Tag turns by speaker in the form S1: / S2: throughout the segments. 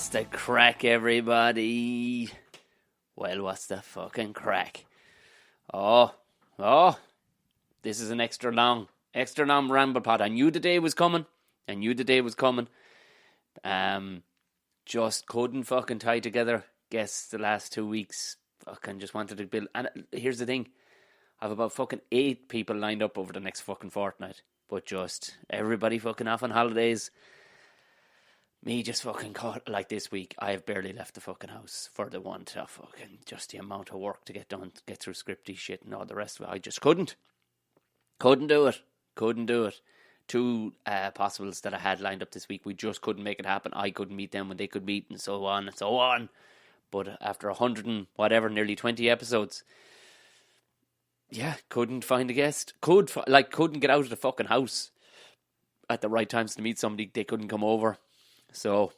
S1: What's the crack, everybody? Well, what's the fucking crack? Oh, this is an extra long Ramble Pod. I knew the day was coming. Just couldn't fucking tie together guests the last 2 weeks. Fucking just wanted to build. And here's the thing. I have about fucking 8 people lined up over the next fucking fortnight. But just everybody fucking off on holidays. Me just fucking caught like this week. I have barely left the fucking house for the one to fucking just the amount of work to get done, to get through scripty shit and all the rest of it. I just couldn't do it. 2 possibles that I had lined up this week, we just couldn't make it happen. I couldn't meet them when they could meet, and so on and so on. But after 100 and whatever, nearly 20 episodes, yeah, couldn't find a guest. Couldn't get out of the fucking house at the right times to meet somebody. They couldn't come over. So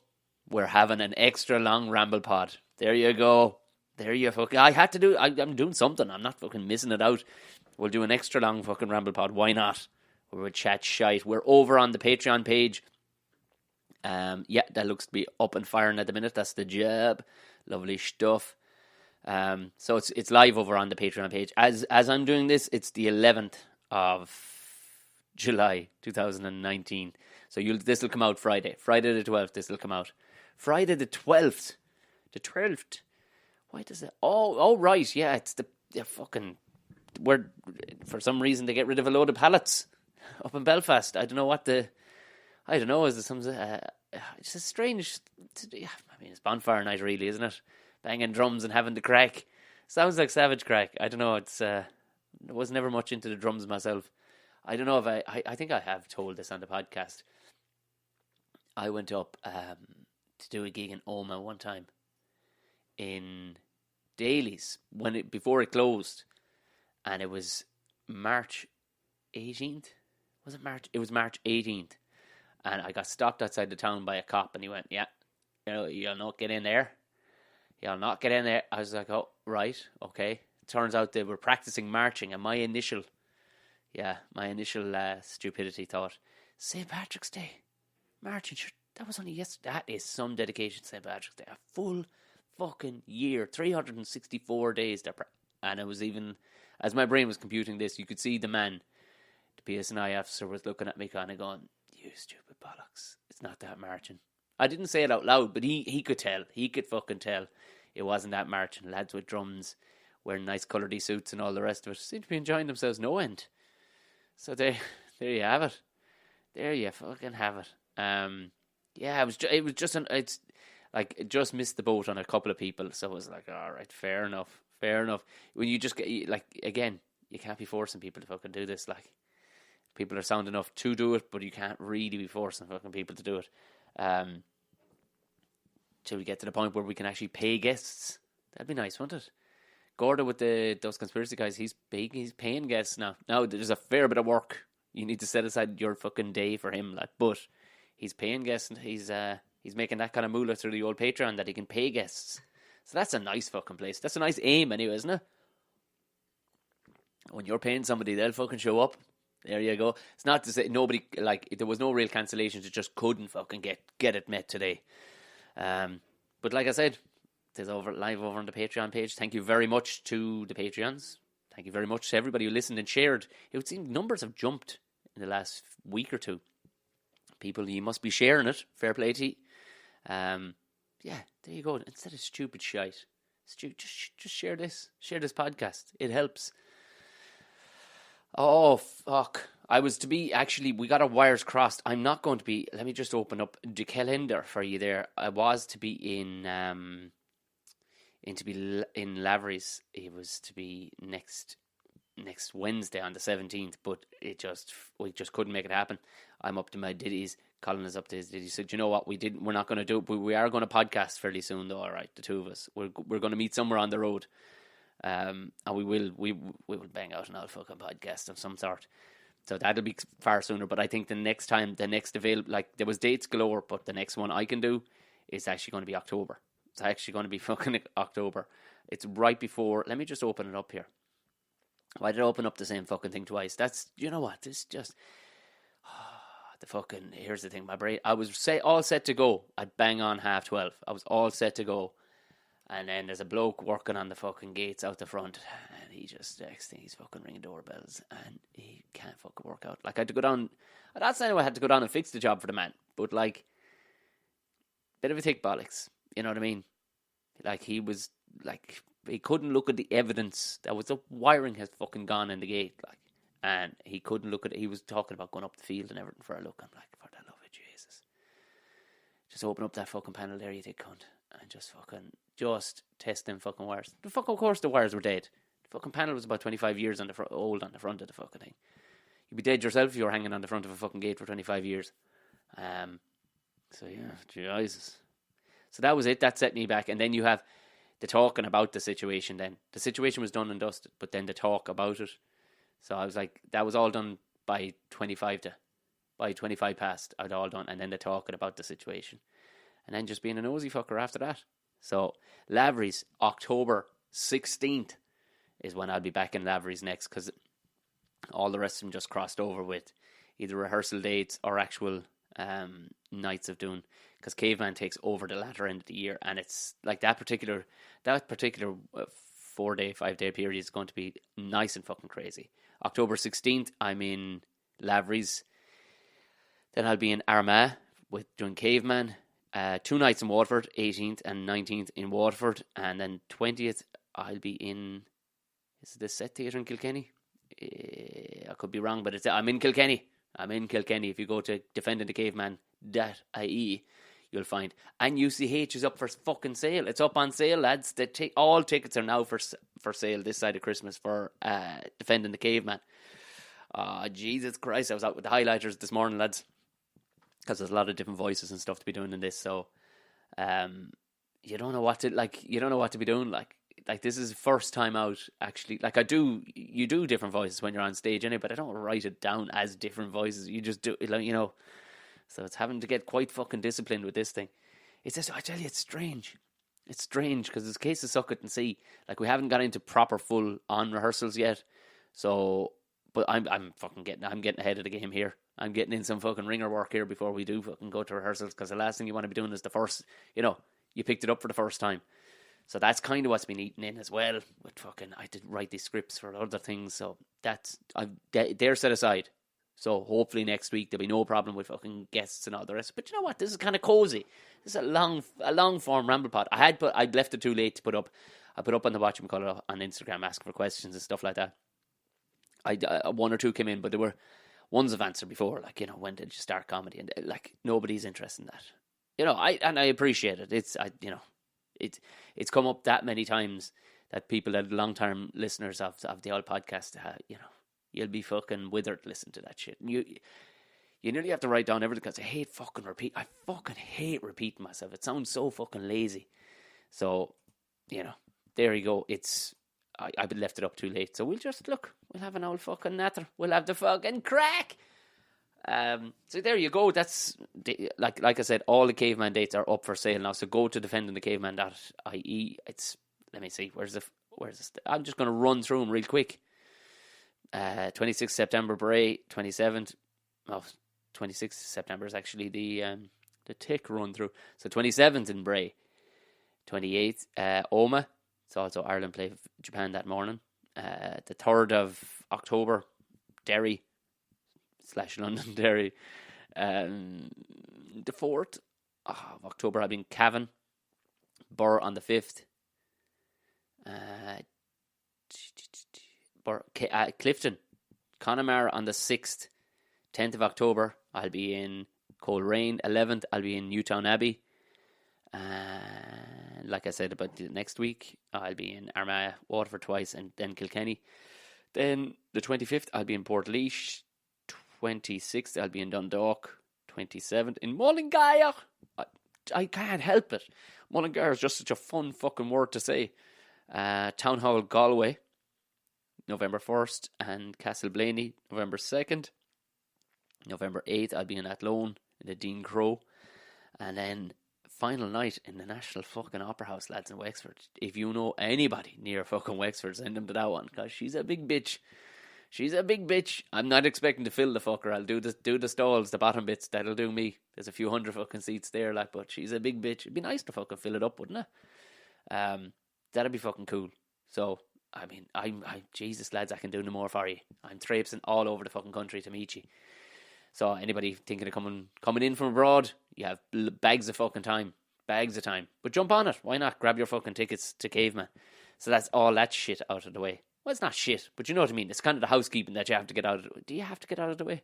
S1: we're having an extra long Ramble Pod. There you go. There you fucking. I had to do. I'm doing something. I'm not fucking missing it out. We'll do an extra long fucking Ramble Pod. Why not? We would chat shite. We're over on the Patreon page. Yeah, that looks to be up and firing at the minute. That's the job. Lovely stuff. So it's live over on the Patreon page. As I'm doing this, it's the 11th of July 2019. So this will come out Friday the 12th. This will come out Friday the 12th. The 12th. Why does it? Oh, right. Yeah, it's the fucking. Where for some reason they get rid of a load of pallets up in Belfast. I don't know what the. I don't know. Is it some? It's a strange. I mean, it's bonfire night, really, isn't it? Banging drums and having the crack. Sounds like savage crack. I don't know. It's. I was never much into the drums myself. I don't know if I think I have told this on the podcast. I went up to do a gig in Oma one time in Daly's before it closed, and it was March 18th. Was it March? It was March 18th, and I got stopped outside the town by a cop, and he went, "Yeah, you'll not get in there. You'll not get in there." I was like, "Oh, right, okay." Turns out they were practicing marching, and my initial stupidity thought, St. Patrick's Day, marching, that was only yesterday. That is some dedication to St. Patrick's Day. A full fucking year, 364 days. And it was even, as my brain was computing this, you could see the man, the PSNI officer, was looking at me kind of going, "You stupid bollocks, it's not that marching." I didn't say it out loud, but he could tell. He could fucking tell it wasn't that marching. Lads with drums, wearing nice coloured suits and all the rest of it, seemed to be enjoying themselves no end. So there you have it. There you fucking have it. Yeah, it just missed the boat on a couple of people. So it was like, all right, fair enough. When you just get, like, again, you can't be forcing people to fucking do this. Like, people are sound enough to do it, but you can't really be forcing fucking people to do it. Till we get to the point where we can actually pay guests. That'd be nice, wouldn't it? Gorda with those conspiracy guys, he's paying guests now. Now there's a fair bit of work. You need to set aside your fucking day for him, like, but he's paying guests, and he's making that kind of moolah through the old Patreon that he can pay guests. So that's a nice fucking place. That's a nice aim anyway, isn't it? When you're paying somebody, they'll fucking show up. There you go. It's not to say nobody, like, there was no real cancellations. It just couldn't fucking get it met today. But like I said, it's live over on the Patreon page. Thank you very much to the Patreons. Thank you very much to everybody who listened and shared. It would seem numbers have jumped in the last week or two. People, you must be sharing it. Fair play to you. Yeah, there you go. Instead of stupid shite, just share this. Share this podcast. It helps. Oh, fuck. We got our wires crossed. I'm not going to be, let me just open up the calendar for you there. I was to be in Lavery's. It was to be next Wednesday on the 17th, but we just couldn't make it happen. I'm up to my ditties. Colin is up to his ditties. So do you know what? We're not going to do it, but we are going to podcast fairly soon though. All right, the two of us. We're going to meet somewhere on the road. And we will bang out an old fucking podcast of some sort. So that'll be far sooner. But I think the next available, like, there was dates galore, but the next one I can do is actually going to be October. It's actually going to be fucking October. It's right before. Let me just open it up here. Why did I open up the same fucking thing twice? That's, you know what? This just here's the thing, my brain, I was all set to go at bang on 12:30. I was all set to go. And then there's a bloke working on the fucking gates out the front, and he just, next thing, he's fucking ringing doorbells, and he can't fucking work out. Like, I had to go down, that's how I had to go down and fix the job for the man. But, like, bit of a thick bollocks, you know what I mean? Like, he was, like, he couldn't look at the evidence. That was the wiring has fucking gone in the gate, like, and he couldn't look at it. He was talking about going up the field and everything for a look. I'm like, for the love of Jesus, just open up that fucking panel there, you dick cunt, and just test them fucking wires. Of course the wires were dead. The fucking panel was about 25 years old on the front of the fucking thing. You'd be dead yourself if you were hanging on the front of a fucking gate for 25 years. So yeah, Jesus. So that was it. That set me back. And then you have the talking about the situation then. The situation was done and dusted, but then the talk about it. So I was like, that was all done by 25 past. I'd all done. And then the talking about the situation. And then just being a nosy fucker after that. So Lavery's October 16th is when I'll be back in Lavery's next, because all the rest of them just crossed over with either rehearsal dates or actual nights of doing, because Caveman takes over the latter end of the year, and it's like that particular 5-day period is going to be nice and fucking crazy. October 16th I'm in Lavery's, then I'll be in Armagh doing Caveman. 2 nights in Waterford, 18th and 19th in Waterford, and then 20th I'll be in, is it the Set Theatre in Kilkenny? I could be wrong, but I'm in Kilkenny. If you go to defendingthecaveman.ie, you'll find. And UCH is up for fucking sale. It's up on sale, lads. All tickets are now for sale this side of Christmas for Defending the Caveman. Jesus Christ, I was out with the highlighters this morning, lads, because there's a lot of different voices and stuff to be doing in this. So you don't know what to be doing. Like this is first time out, actually. Like you do different voices when you're on stage anyway, but I don't write it down as different voices. You just do it, like, you know. So it's having to get quite fucking disciplined with this thing. It's just, I tell you, it's strange. It's strange because it's a case of suck it and see. Like, we haven't got into proper full on rehearsals yet. So, but I'm getting ahead of the game here. I'm getting in some fucking ringer work here before we do fucking go to rehearsals, because the last thing you want to be doing is the first, you know, you picked it up for the first time. So that's kind of what's been eating in as well. With fucking, I did write these scripts for other things, so they're set aside. So hopefully next week there'll be no problem with fucking guests and all the rest. But you know what? This is kind of cozy. This is a long form Ramble Pod. I'd left it too late to put up. I put up on the whatchamacallit on Instagram asking for questions and stuff like that. One or two came in, but there were ones I've answered before. Like, you know, when did you start comedy? And like, nobody's interested in that. You know, I appreciate it. It's come up that many times that people that long-term listeners of the old podcast, you know, you'll be fucking withered to listen to that shit. And you nearly have to write down everything, because I fucking hate repeating myself. It sounds so fucking lazy. So, you know, there you go. I've left it up too late. So we'll have an old fucking natter. We'll have the fucking crack. So there you go. That's like I said, all the Caveman dates are up for sale now. So go to defendingthecaveman.ie. Let me see. Where's this? I'm just going to run through them real quick. 26th September Bray, 27th. Oh, 26th September is actually the tick run through. So 27th in Bray, 28th Oma. It's also Ireland play Japan that morning. The 3rd of October, Derry / London Derry. The 4th of October, I'll be in Cavan. Burr on the 5th. Clifton, Connemara on the 6th. 10th of October, I'll be in Coleraine. 11th, I'll be in Newtown Abbey. Like I said about the next week, I'll be in Armagh, Waterford twice, and then Kilkenny. Then the 25th, I'll be in Portlaoise. 26th, I'll be in Dundalk. 27th, in Mullingar. I can't help it. Mullingar is just such a fun fucking word to say. Town Hall Galway, November 1st, and Castleblaney, November 2nd. November 8th, I'll be in Athlone, in the Dean Crow. And then final night in the National fucking Opera House, lads, in Wexford. If you know anybody near fucking Wexford, send them to that one, because she's a big bitch. She's a big bitch. I'm not expecting to fill the fucker. I'll do the stalls, the bottom bits. That'll do me. There's a few hundred fucking seats there, like, but she's a big bitch. It'd be nice to fucking fill it up, wouldn't it? That'd be fucking cool. So, I mean, Jesus, lads, I can do no more for you. I'm traipsing all over the fucking country to meet you. So, anybody thinking of coming in from abroad, you have bags of fucking time. Bags of time. But jump on it. Why not? Grab your fucking tickets to Caveman. So that's all that shit out of the way. Well, it's not shit, but you know what I mean. It's kind of the housekeeping that you have to get out of the way. Do you have to get out of the way?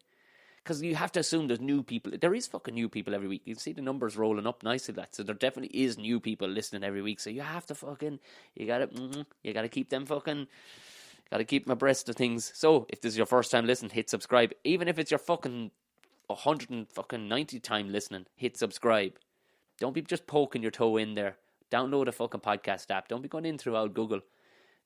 S1: Because you have to assume there's new people. There is fucking new people every week. You see the numbers rolling up nicely. So there definitely is new people listening every week. So you have to fucking, you gotta keep them fucking, gotta keep them abreast of things. So if this is your first time listening, hit subscribe. Even if it's your fucking 190 time listening, hit subscribe. Don't be just poking your toe in there. Download a fucking podcast app. Don't be going in throughout Google.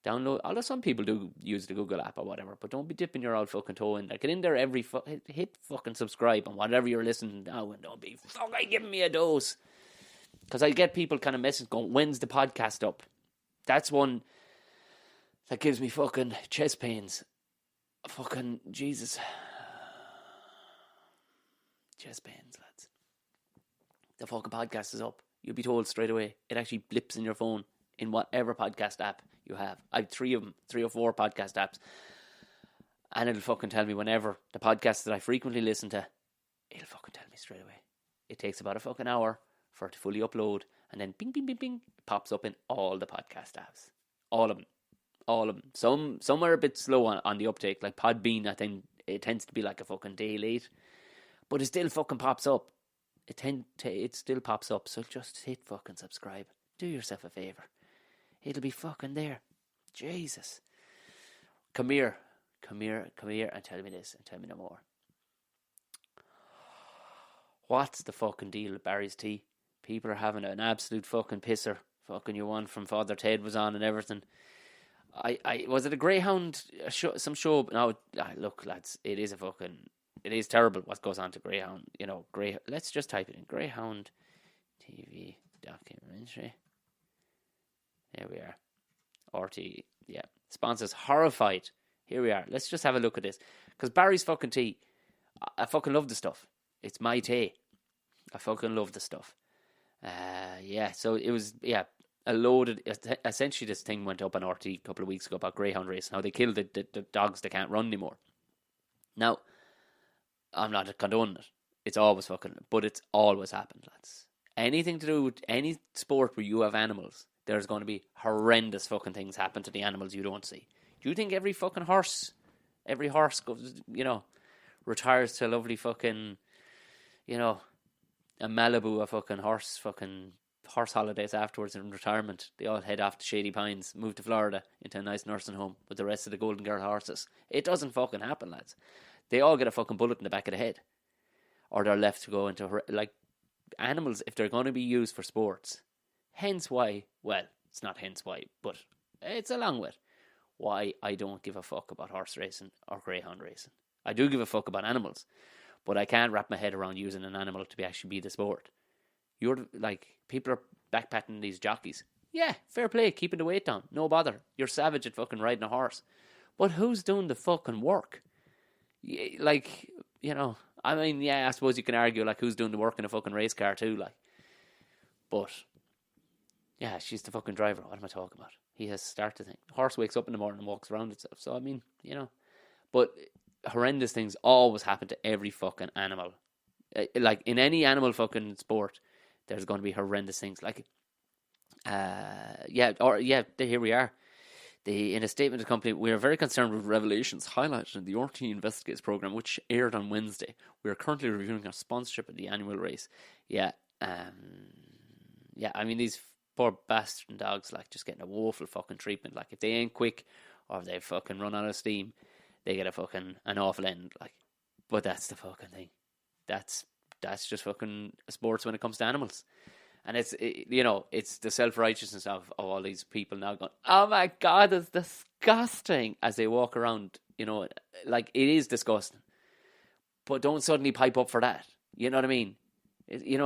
S1: Download, although some people do use the Google app or whatever, but don't be dipping your old fucking toe in there. Get in there hit fucking subscribe on whatever you're listening now, and don't be fucking giving me a dose. Because I get people kind of message going, when's the podcast up? That's one that gives me fucking chest pains. Fucking Jesus. Chest pains, lads. The fucking podcast is up. You'll be told straight away. It actually blips in your phone in whatever podcast app you have. I have 3 of them, 3 or 4 podcast apps. And it'll fucking tell me whenever the podcasts that I frequently listen to, it'll fucking tell me straight away. It takes about a fucking hour for it to fully upload. And then bing, bing, bing, bing, it pops up in all the podcast apps. All of them. All of them. Some are a bit slow on the uptake. Like Podbean, I think it tends to be like a fucking day late. But it still fucking pops up. It still pops up. So just hit fucking subscribe. Do yourself a favour. It'll be fucking there. Jesus. Come here and tell me this and tell me no more. What's the fucking deal with Barry's tea? People are having an absolute fucking pisser. Fucking your one from Father Ted was on and everything. I was it a Greyhound show, some show? No, look, lads, it is terrible what goes on to Greyhound. You know, let's just type it in. Greyhound TV documentary. There we are. RT, yeah. Sponsors horrified. Here we are. Let's just have a look at this. Because Barry's fucking tea, I fucking love the stuff. It's my tea. I fucking love the stuff. Yeah, so it was, yeah, essentially this thing went up on RT a couple of weeks ago about Greyhound race. Now they killed the dogs that can't run anymore. Now, I'm not condoning it. It's always happened, lads. Anything to do with any sport where you have animals, there's going to be horrendous fucking things happen to the animals you don't see. Do you think every horse goes, retires to a lovely fucking, a Malibu, a fucking horse holidays afterwards in retirement? They all head off to Shady Pines, move to Florida into a nice nursing home with the rest of the Golden Girl horses. It doesn't fucking happen, lads. They all get a fucking bullet in the back of the head. Or they're left to go into, like, animals, if they're going to be used for sports. Hence why, well, it's not hence why, but it's along with why I don't give a fuck about horse racing or greyhound racing. I do give a fuck about animals, but I can't wrap my head around using an animal to actually be the sport. People are backpatting these jockeys. Yeah, fair play, keeping the weight down, no bother. You're savage at fucking riding a horse. But who's doing the fucking work? I suppose you can argue, like, who's doing the work in a fucking race car too, like. But, yeah, she's the fucking driver. What am I talking about? He has started the thing. The horse wakes up in the morning and walks around itself. So, I mean, But horrendous things always happen to every fucking animal. Like, in any animal fucking sport, there's going to be horrendous things. Like, here we are. In a statement to the company, we are very concerned with revelations highlighted in the RT Investigates program, which aired on Wednesday. We are currently reviewing our sponsorship of the annual race. I mean, these poor bastard dogs, like, just getting a woeful fucking treatment. Like, if they ain't quick or if they fucking run out of steam, they get an awful end. Like, but that's the fucking thing. That's just fucking sports when it comes to animals. And it's the self-righteousness of all these people now going, oh my God, it's disgusting, as they walk around, like, it is disgusting. But don't suddenly pipe up for that. You know what I mean?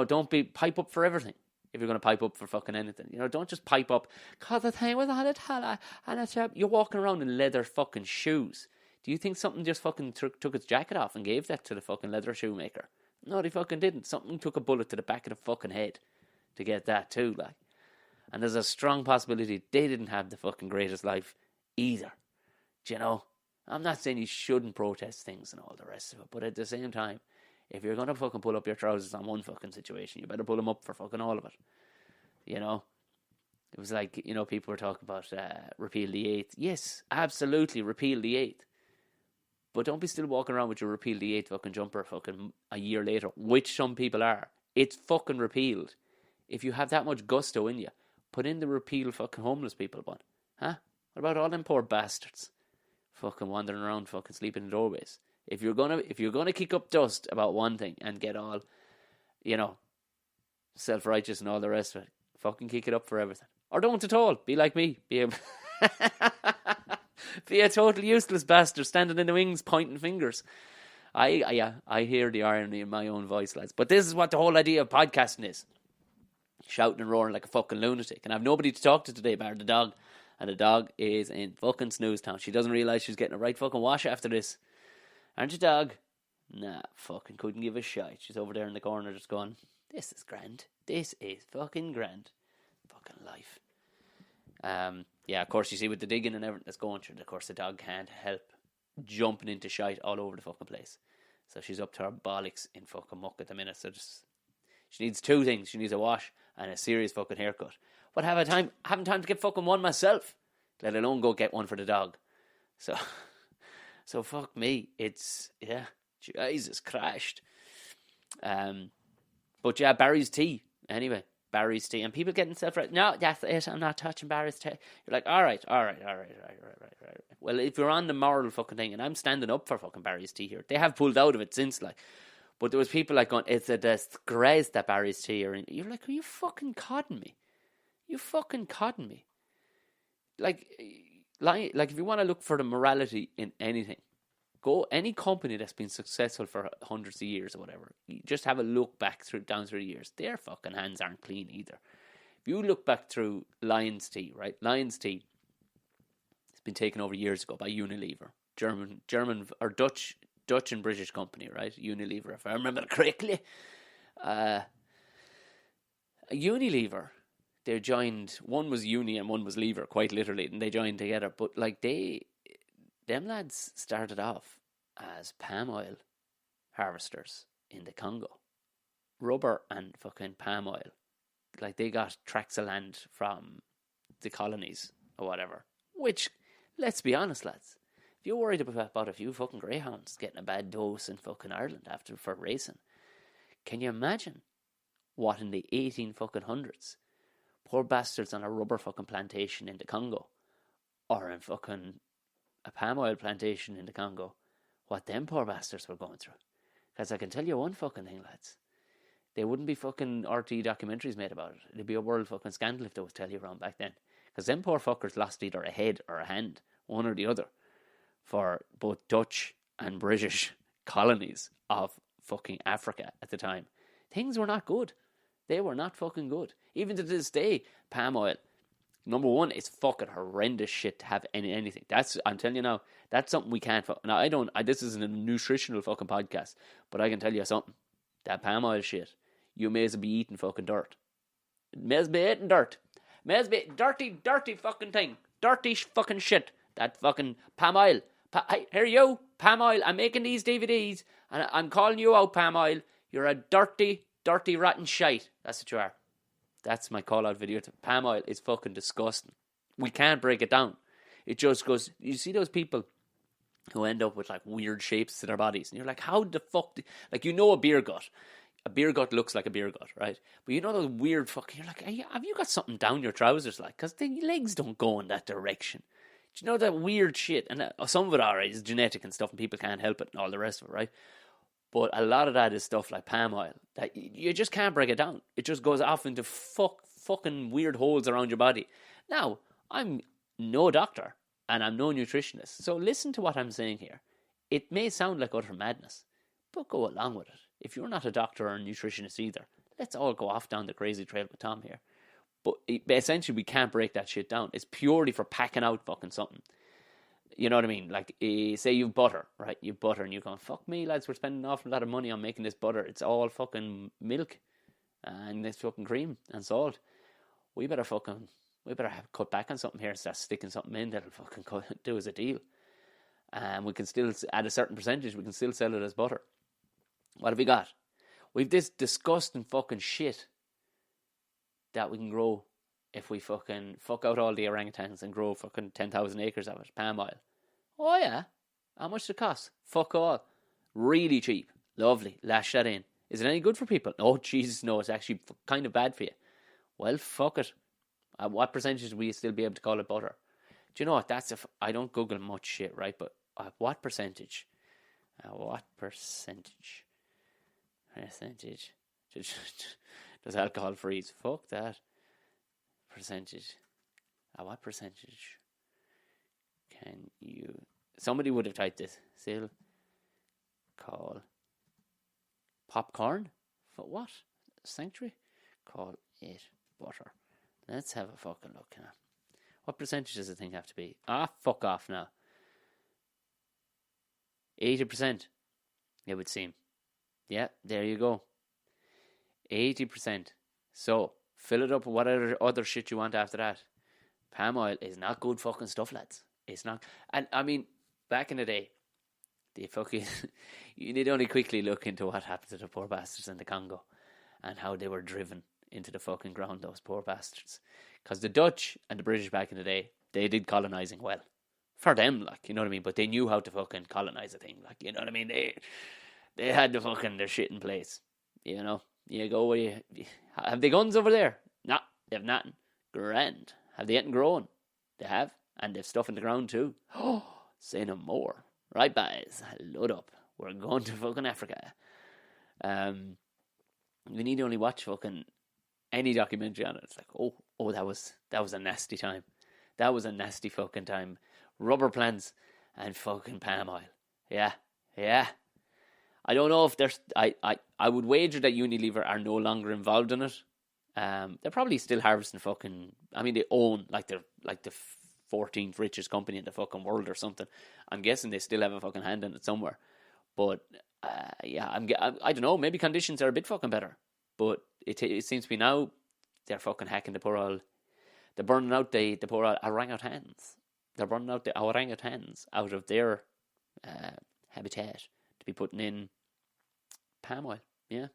S1: Don't pipe up for everything. If you're going to pipe up for fucking anything, don't just pipe up, God, the thing was on it, and you're walking around in leather fucking shoes. Do you think something just fucking took its jacket off and gave that to the fucking leather shoemaker? No, they fucking didn't. Something took a bullet to the back of the fucking head to get that too, like. And there's a strong possibility they didn't have the fucking greatest life either. Do you know? I'm not saying you shouldn't protest things and all the rest of it, but at the same time, if you're going to fucking pull up your trousers on one fucking situation, you better pull them up for fucking all of it. You know? It was like, you know, people were talking about repeal the 8th. Yes, absolutely, repeal the 8th. But don't be still walking around with your repeal the 8th fucking jumper fucking a year later, which some people are. It's fucking repealed. If you have that much gusto in you, put in the repeal fucking homeless people one. Huh? What about all them poor bastards? Fucking wandering around, fucking sleeping in doorways. If you're gonna kick up dust about one thing and get all, you know, self-righteous and all the rest of it, fucking kick it up for everything. Or don't at all. Be like me. Be a total useless bastard standing in the wings pointing fingers. I hear the irony in my own voice, lads. But this is what the whole idea of podcasting is. Shouting and roaring like a fucking lunatic. And I've nobody to talk to today bar the dog. And the dog is in fucking snooze town. She doesn't realise she's getting a right fucking wash after this. Aren't you, dog? Nah, fucking couldn't give a shite. She's over there in the corner just going, this is grand. This is fucking grand. Fucking life. Yeah, of course, you see with the digging and everything that's going through, of course the dog can't help jumping into shite all over the fucking place. So she's up to her bollocks in fucking muck at the minute. So she needs two things. She needs a wash and a serious fucking haircut. But haven't time to get fucking one myself, let alone go get one for the dog. So fuck me. It's, yeah, Jesus Christ. But yeah, Barry's tea. Anyway, Barry's tea. And people getting self-right. No, that's it. I'm not touching Barry's tea. You're like, all right. Well, if you're on the moral fucking thing, and I'm standing up for fucking Barry's tea here. They have pulled out of it since, like. But there was people like going, it's a disgrace that Barry's tea are in. You're like, are you fucking codding me? You fucking codding me. Like if you want to look for the morality in anything, go any company that's been successful for hundreds of years or whatever. You just have a look back down through the years. Their fucking hands aren't clean either. If you look back through Lion's Tea, right? Lion's Tea has been taken over years ago by Unilever, German or Dutch and British company, right? Unilever, if I remember correctly. Unilever. They joined, one was Uni and one was Lever, quite literally, and they joined together. But like them lads started off as palm oil harvesters in the Congo. Rubber and fucking palm oil. Like they got tracts of land from the colonies or whatever. Which, let's be honest, lads, if you're worried about a few fucking greyhounds getting a bad dose in fucking Ireland for racing, can you imagine what in the 1800s poor bastards on a rubber fucking plantation in the Congo, or in fucking a palm oil plantation in the Congo, what them poor bastards were going through? Because I can tell you one fucking thing, lads. There wouldn't be fucking RT documentaries made about it. It'd be a world fucking scandal if they would tell you around back then. Because them poor fuckers lost either a head or a hand, one or the other, for both Dutch and British colonies of fucking Africa at the time. Things were not good. They were not fucking good. Even to this day, palm oil, number one, it's fucking horrendous shit to have anything. I'm telling you now, that's something we can't. Now, this isn't a nutritional fucking podcast, but I can tell you something. That palm oil shit, you may as well be eating fucking dirt. May as well be eating dirt. May as well be dirty fucking thing. Dirty fucking shit. That fucking palm oil. Hey, here you, palm oil. I'm making these DVDs, and I'm calling you out, palm oil. You're a dirty rotten shite. That's what you are. That's my call out video. Palm oil is fucking disgusting. We can't break it down. It just goes, you see those people who end up with like weird shapes to their bodies, and you're like, how the fuck like, you know, a beer gut looks like a beer gut, right? But you know those weird fucking, you're like, have you got something down your trousers, like, because the legs don't go in that direction. Do you know that weird shit? And some of it, alright, is genetic and stuff, and people can't help it and all the rest of it, right? But a lot of that is stuff like palm oil that you just can't break it down. It just goes off into fucking weird holes around your body. Now, I'm no doctor and I'm no nutritionist, so listen to what I'm saying here. It may sound like utter madness, but go along with it. If you're not a doctor or a nutritionist either, let's all go off down the crazy trail with Tom here. But essentially, we can't break that shit down. It's purely for packing out fucking something. You know what I mean? Like, say you've butter, right? You've butter and you're going, fuck me, lads, we're spending an awful lot of money on making this butter. It's all fucking milk and this fucking cream and salt. We better cut back on something here and start sticking something in that'll fucking do us a deal. And we can still, at a certain percentage, we can still sell it as butter. What have we got? We've this disgusting fucking shit that we can grow if we fucking fuck out all the orangutans and grow fucking 10,000 acres of it. Palm oil. Oh yeah. How much does it cost? Fuck all. Really cheap. Lovely. Lash that in. Is it any good for people? Oh, Jesus, no. It's actually kind of bad for you. Well, fuck it. At what percentage will you still be able to call it butter? Do you know what? I don't Google much shit, right? But at what percentage? Percentage does alcohol freeze? Fuck that. Percentage. At what percentage can you... Somebody would have typed this. Still call popcorn? For what? Sanctuary? Call it butter. Let's have a fucking look now. What percentage does the thing have to be? Fuck off now. 80%, it would seem. Yeah, there you go. 80%. So, fill it up with whatever other shit you want after that. Palm oil is not good fucking stuff, lads. It's not. And, I mean, back in the day, you need only quickly look into what happened to the poor bastards in the Congo and how they were driven into the fucking ground, those poor bastards. Because the Dutch and the British back in the day, they did colonising well. For them, like, you know what I mean? But they knew how to fucking colonise a thing, like, you know what I mean? They had their shit in place, you know? You go where have they guns over there? No, they have nothing. Grand. Have they anything growing? They have. And they've stuff in the ground too. Oh, say no more. Right, guys, load up. We're going to fucking Africa. We need to only watch fucking any documentary on it. It's like, oh, that was a nasty time. That was a nasty fucking time. Rubber plants and fucking palm oil. Yeah. I don't know if there's... I would wager that Unilever are no longer involved in it. They're probably still harvesting fucking... I mean, they own, they're like the 14th richest company in the fucking world or something. I'm guessing they still have a fucking hand in it somewhere. But, yeah, I don't know. Maybe conditions are a bit fucking better. But it seems to be now they're fucking hacking the poor old... They're burning out the poor old orangutans. They're burning out the orangutans out of their habitat to be putting in palm oil. Yeah.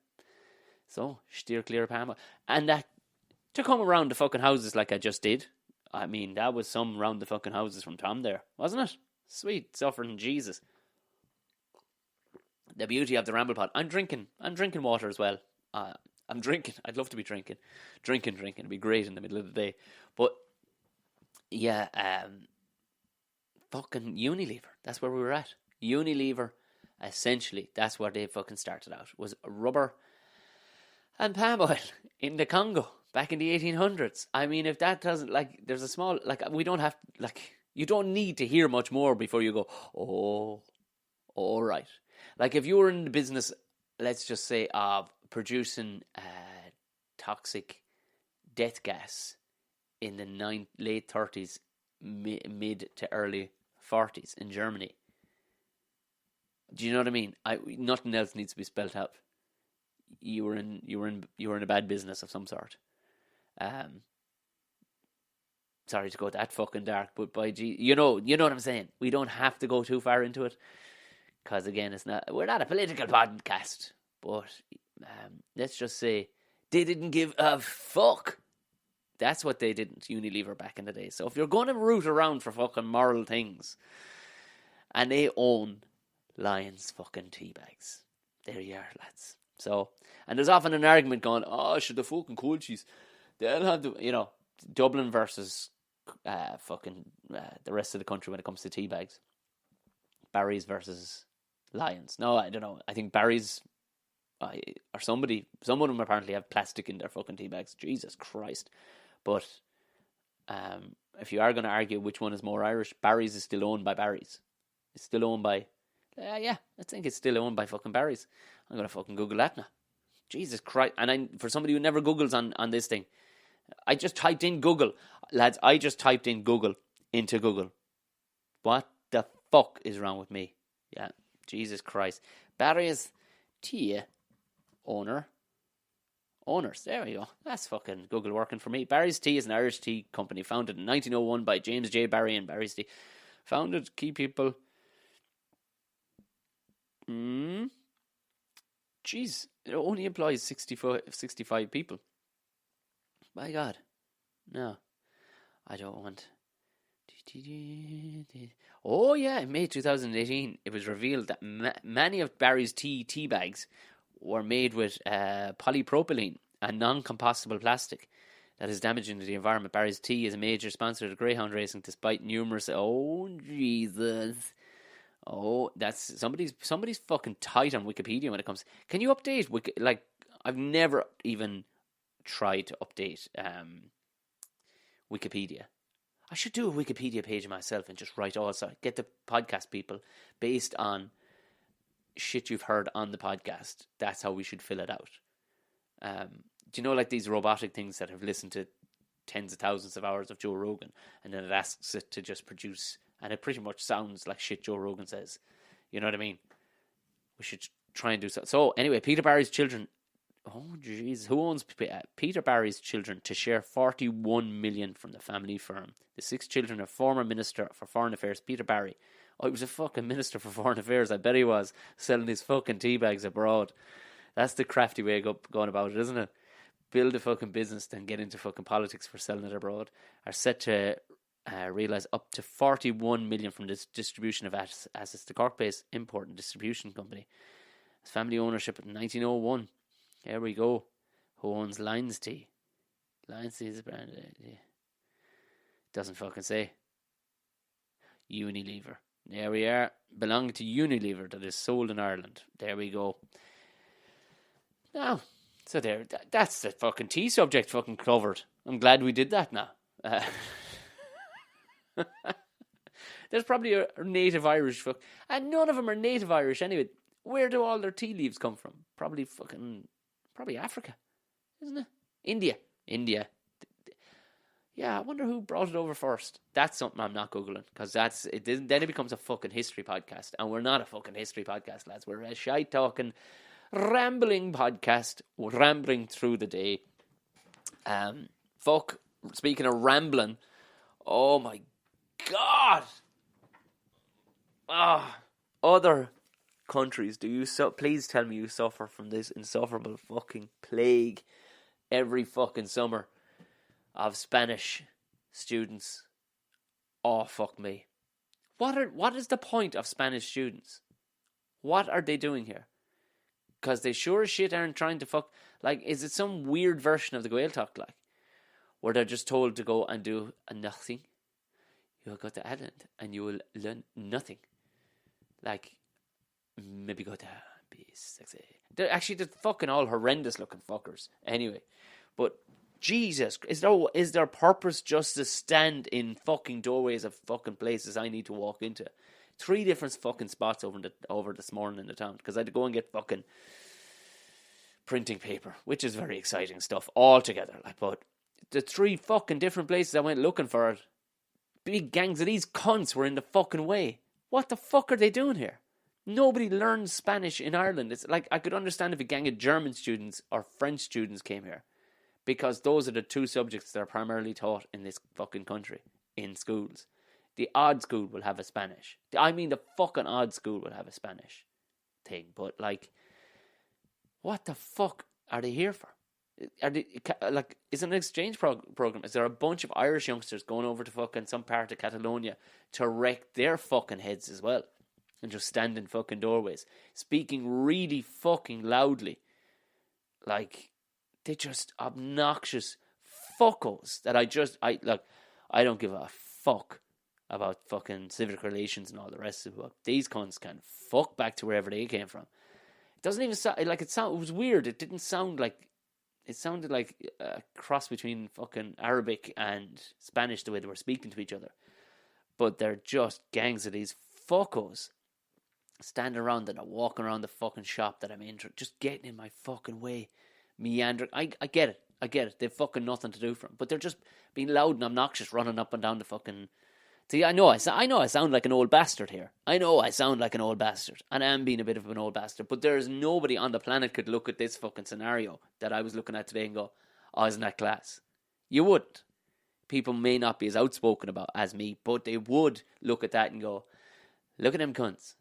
S1: So, steer clear of palm oil. And that, to come around the fucking houses like I just did, I mean, that was some round the fucking houses from Tom there, wasn't it? Sweet suffering Jesus. The beauty of the Ramble Pod. I'm drinking water as well. I'm drinking. I'd love to be drinking. It'd be great in the middle of the day. But, yeah, fucking Unilever. That's where we were at. Unilever, essentially, that's where they fucking started out. Was rubber and palm oil in the Congo back in the 1800s. I mean, if that doesn't, there's a small, we don't have, you don't need to hear much more before you go, oh, all right. If you were in the business, let's just say, of producing toxic death gas in the late 30s, mid to early 40s in Germany. Do you know what I mean? Nothing else needs to be spelt out. You were in a bad business of some sort. Sorry to go that fucking dark, but you know what I'm saying. We don't have to go too far into it, because again, we're not a political podcast. But let's just say they didn't give a fuck. That's what they didn't, Unilever, back in the day. So if you're going to root around for fucking moral things, and they own Lion's fucking tea bags, there you are, lads. So, and there's often an argument going, should the fucking cool cheese, they'll have the, Dublin versus the rest of the country when it comes to tea bags. Barry's versus Lions. No, I don't know. I think Barry's, or some of them apparently have plastic in their fucking tea bags. Jesus Christ. But if you are going to argue which one is more Irish, Barry's is still owned by Barry's. It's still owned by... I think it's still owned by fucking Barry's. I'm going to fucking Google that now. Jesus Christ. And for somebody who never Googles on this thing, I just typed in Google. Lads, I just typed in Google into Google. What fuck is wrong with me? Yeah, Jesus Christ. Barry's tea owners. There we go. That's fucking Google working for me. Barry's Tea is an Irish tea company founded in 1901 by James J. Barry and Barry's Tea. Founded key people. Jeez, it only employs 65 people. My God. No, I don't want. Oh yeah, in May 2018, it was revealed that many of Barry's tea bags were made with polypropylene, a non-compostable plastic that is damaging to the environment. Barry's Tea is a major sponsor of greyhound racing, despite numerous. Oh Jesus! Oh, that's somebody's fucking tight on Wikipedia when it comes. Can you update like I've never even tried to update Wikipedia. I should do a Wikipedia page myself and just write also get the podcast people based on shit you've heard on the podcast. That's how we should fill it out. Do you know, like these robotic things that have listened to tens of thousands of hours of Joe Rogan, and then it asks it to just produce, and it pretty much sounds like shit Joe Rogan says. You know what I mean? We should try and do so. So anyway, Peter Barry's children. Oh jeez, who owns Peter Barry's children to share 41 million from the family firm? The 6 children of former Minister for Foreign Affairs Peter Barry. Oh, he was a fucking Minister for Foreign Affairs. I bet he was selling his fucking tea bags abroad. That's the crafty way of going about it, isn't it? Build a fucking business, then get into fucking politics for selling it abroad. Are set to realise up to 41 million from this distribution of assets to Cork-based import and distribution company. It's family ownership in 1901. There we go. Who owns Lyons Tea? Lyons Tea is a brand. Doesn't fucking say. Unilever. There we are. Belonging to Unilever that is sold in Ireland. There we go. Now, so there. That's the fucking tea subject fucking covered. I'm glad we did that now. There's probably a native Irish fuck. And none of them are native Irish anyway. Where do all their tea leaves come from? Probably Africa, isn't it? India. Yeah, I wonder who brought it over first. That's something I'm not Googling, because then it becomes a fucking history podcast, and we're not a fucking history podcast, lads. We're a shite talking, rambling podcast, rambling through the day. Speaking of rambling, oh my God. Other countries, please tell me you suffer from this insufferable fucking plague every fucking summer of Spanish students. Oh, fuck me. What is the point of Spanish students? What are they doing here? Because they sure as shit aren't trying to fuck. Like, is it some weird version of the Gaeltacht, like, where they're just told to go and do nothing? You'll go to Ireland and you will learn nothing. Like, maybe go to be sexy. They're fucking all horrendous looking fuckers. Anyway, but Jesus, is there purpose just to stand in fucking doorways of fucking places I need to walk into? 3 different fucking spots over this morning in the town, because I had to go and get fucking printing paper, which is very exciting stuff altogether. Like, but the 3 fucking different places I went looking for it, big gangs of these cunts were in the fucking way. What the fuck are they doing here? Nobody learns Spanish in Ireland. It's like, I could understand if a gang of German students or French students came here, because those are the 2 subjects that are primarily taught in this fucking country in schools. The odd school will have a Spanish. I mean, the fucking odd school will have a Spanish thing. But, like, what the fuck are they here for? Are they, like, is it an exchange program? Is there a bunch of Irish youngsters going over to fucking some part of Catalonia to wreck their fucking heads as well? And just stand in fucking doorways, speaking really fucking loudly. Like, they're just obnoxious fuckos that I don't give a fuck about fucking civic relations and all the rest of it. These cunts can fuck back to wherever they came from. It doesn't even sound like it was weird. It didn't sound like, it sounded like a cross between fucking Arabic and Spanish, the way they were speaking to each other. But they're just gangs of these fuckos standing around and walking around the fucking shop that I'm in, just getting in my fucking way, meandering. I get it. They've fucking nothing to do for them, but they're just being loud and obnoxious, running up and down the fucking See, I know I sound like an old bastard here. I know I sound like an old bastard. And I am being a bit of an old bastard. But there's nobody on the planet could look at this fucking scenario that I was looking at today and go, oh, isn't that class? You wouldn't. People may not be as outspoken about as me, but they would look at that and go, look at them cunts.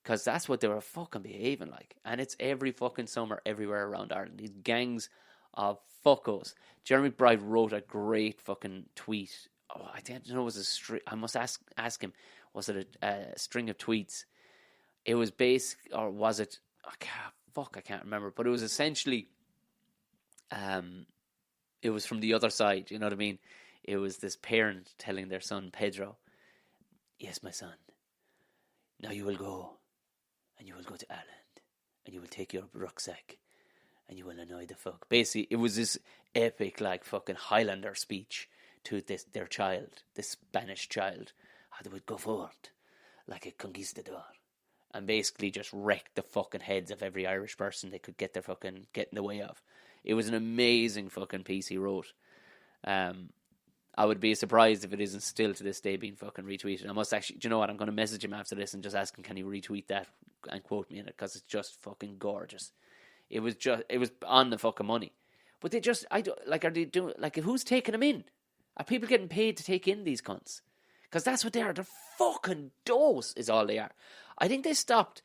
S1: Because that's what they were fucking behaving like. And it's every fucking summer everywhere around Ireland. These gangs of fuckos. Jeremy McBride wrote a great fucking tweet. Oh, I don't know, it was a string. I must ask him, was it a string of tweets? It was basic, or was it? I can't remember. But it was essentially, it was from the other side. You know what I mean? It was this parent telling their son Pedro, "Yes, my son. Now you will go, and you will go to Ireland, and you will take your rucksack, and you will annoy the fuck." Basically, it was this epic, like, fucking Highlander speech to their child, this Spanish child, how they would go forward like a conquistador and basically just wreck the fucking heads of every Irish person they could get in the way of. It was an amazing fucking piece he wrote. I would be surprised if it isn't still to this day being fucking retweeted. I must actually, do you know what? I'm going to message him after this and just ask him, can he retweet that and quote me in it? Because it's just fucking gorgeous. It was on the fucking money. But they just, are they doing, like, who's taking them in? Are people getting paid to take in these cunts? Because that's what they are. They're fucking dose is all they are. I think they stopped.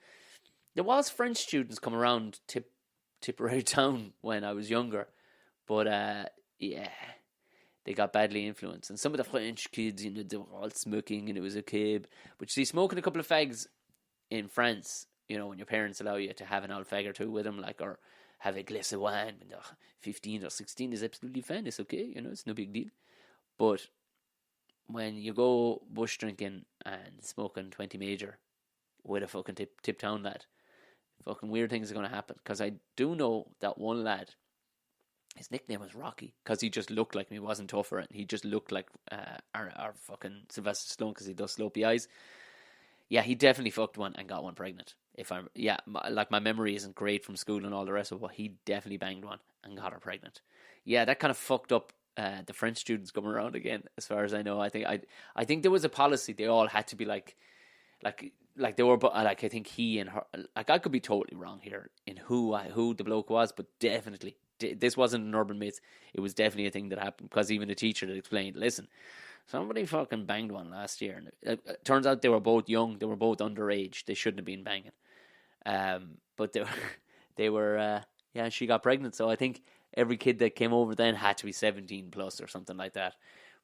S1: There was French students come around Tipperary town when I was younger. But, yeah, they got badly influenced. And some of the French kids, you know, they were all smoking and it was okay. But you see, smoking a couple of fags in France, you know, when your parents allow you to have an old fag or two with them, like, or have a glass of wine when they're 15 or 16 is absolutely fine. It's okay, you know, it's no big deal. But when you go bush drinking and smoking 20 major with a fucking tip town lad, fucking weird things are going to happen. Because I do know that one lad, his nickname was Rocky, because he just looked like me. He wasn't tougher, and he just looked like our fucking Sylvester Stallone, because he does slopey eyes. Yeah, he definitely fucked one and got one pregnant. My memory isn't great from school and all the rest of it, but he definitely banged one and got her pregnant. Yeah, that kind of fucked up the French students coming around again, as far as I know. I think there was a policy they all had to be like they were, like, I think he and her, like, I could be totally wrong here in who the bloke was, but definitely this wasn't an urban myth. It was definitely a thing that happened, because even a teacher had explained, listen, somebody fucking banged one last year, and it turns out they were both young, they were both underage, they shouldn't have been banging, but they were she got pregnant. So I think every kid that came over then had to be 17 plus or something like that.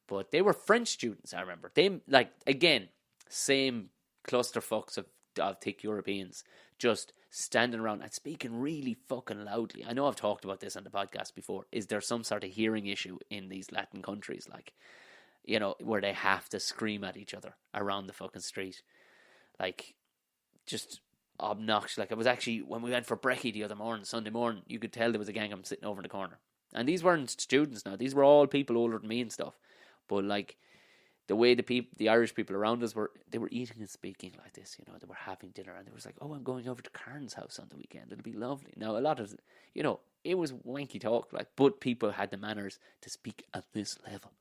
S1: But they were French students, I remember. They, like, again, same clusterfucks of thick Europeans, just standing around and speaking really fucking loudly. I know I've talked about this on the podcast before. Is there some sort of hearing issue in these Latin countries, like, you know, where they have to scream at each other around the fucking street? Like, just obnoxious. Like, it was actually, when we went for brekkie the other morning, Sunday morning, you could tell there was a gang of them sitting over in the corner. And these weren't students now. These were all people older than me and stuff. But, like, the way the Irish people around us they were eating and speaking like this, you know, they were having dinner, and they was like, oh, I'm going over to Karen's house on the weekend, it'll be lovely. Now, a lot of, you know, it was wanky talk, like, but people had the manners to speak at this level.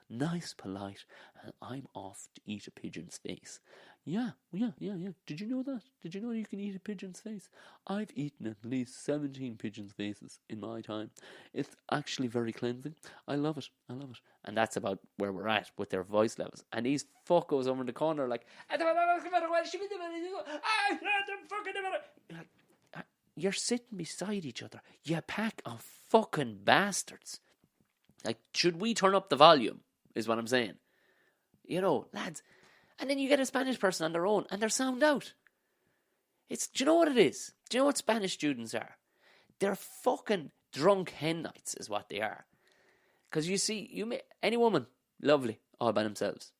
S1: Nice, polite, and I'm off to eat a pigeon's face. Yeah. Did you know that? Did you know you can eat a pigeon's face? I've eaten at least 17 pigeon's faces in my time. It's actually very cleansing. I love it. And that's about where we're at with their voice levels. And these fuckos over in the corner like, you're sitting beside each other, you pack of fucking bastards. Like, should we turn up the volume, is what I'm saying. You know, lads. And then you get a Spanish person on their own, and they're sound out. Do you know what it is? Do you know what Spanish students are? They're fucking drunk hen nights, is what they are. Because you see, any woman, lovely, all by themselves.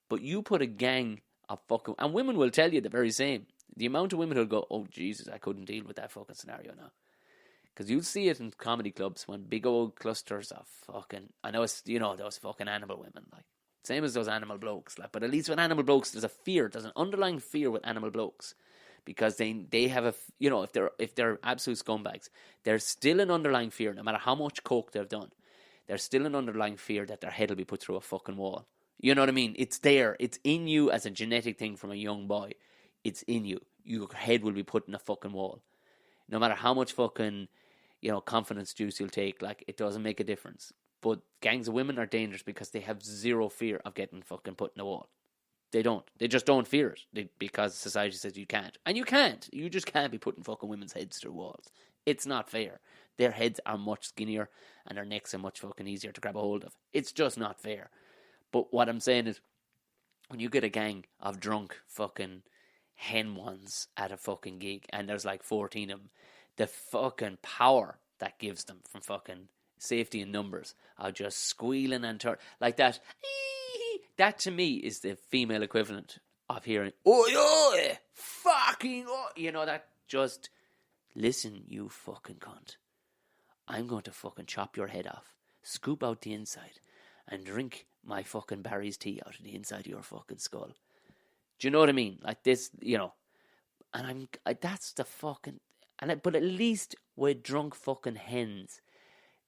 S1: But you put a gang of fucking, and women will tell you the very same. The amount of women who'll go, oh Jesus, I couldn't deal with that fucking scenario now. Because you'll see it in comedy clubs when big old clusters of fucking, I know it's, you know, those fucking animal women, like, same as those animal blokes, like, but at least with animal blokes, there's an underlying fear with animal blokes, because they have you know, if they're absolute scumbags, there's still an underlying fear, no matter how much coke they've done, there's still an underlying fear that their head will be put through a fucking wall. You know what I mean? It's there. It's in you as a genetic thing from a young boy. It's in you. Your head will be put in a fucking wall. No matter how much fucking, confidence juice you'll take, like, it doesn't make a difference. But gangs of women are dangerous because they have zero fear of getting fucking put in a wall. They don't. They just don't fear it because society says you can't. And you can't. You just can't be putting fucking women's heads through walls. It's not fair. Their heads are much skinnier and their necks are much fucking easier to grab a hold of. It's just not fair. But what I'm saying is, when you get a gang of drunk fucking hen ones at a fucking gig and there's like 14 of them, the fucking power that gives them from fucking safety in numbers of just squealing and like that. That to me is the female equivalent of hearing, oh, fucking, oh, that just, listen, you fucking cunt. I'm going to fucking chop your head off, scoop out the inside, and drink my fucking Barry's tea out of the inside of your fucking skull. Do you know what I mean? Like this, and that's the fucking, but at least with drunk fucking hens,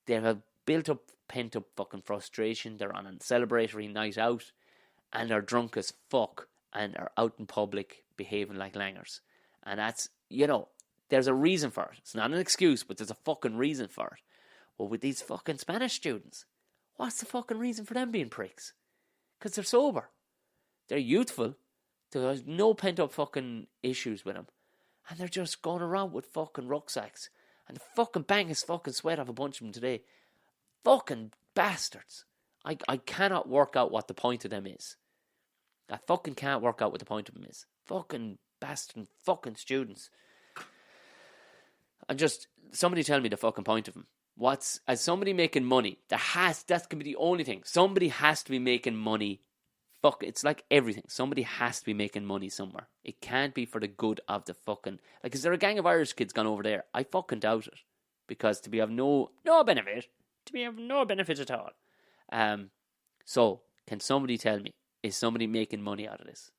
S1: they have built up, pent up fucking frustration. They're on a celebratory night out, and they're drunk as fuck, and are out in public behaving like langers. And that's, there's a reason for it. It's not an excuse, but there's a fucking reason for it. Well, with these fucking Spanish students, what's the fucking reason for them being pricks? Because they're sober. They're youthful. There's no pent-up fucking issues with them. And they're just going around with fucking rucksacks. And the fucking bangest fucking sweat off a bunch of them today. Fucking bastards. I cannot work out what the point of them is. I fucking can't work out what the point of them is. Fucking bastard fucking students. And just, somebody tell me the fucking point of them. As somebody making money, that's going to be the only thing. Somebody has to be making money. Fuck, it's like everything. Somebody has to be making money somewhere. It can't be for the good of the fucking, like, is there a gang of Irish kids gone over there? I fucking doubt it. Because to be of no benefit. To be of no benefit at all. So, can somebody tell me, is somebody making money out of this?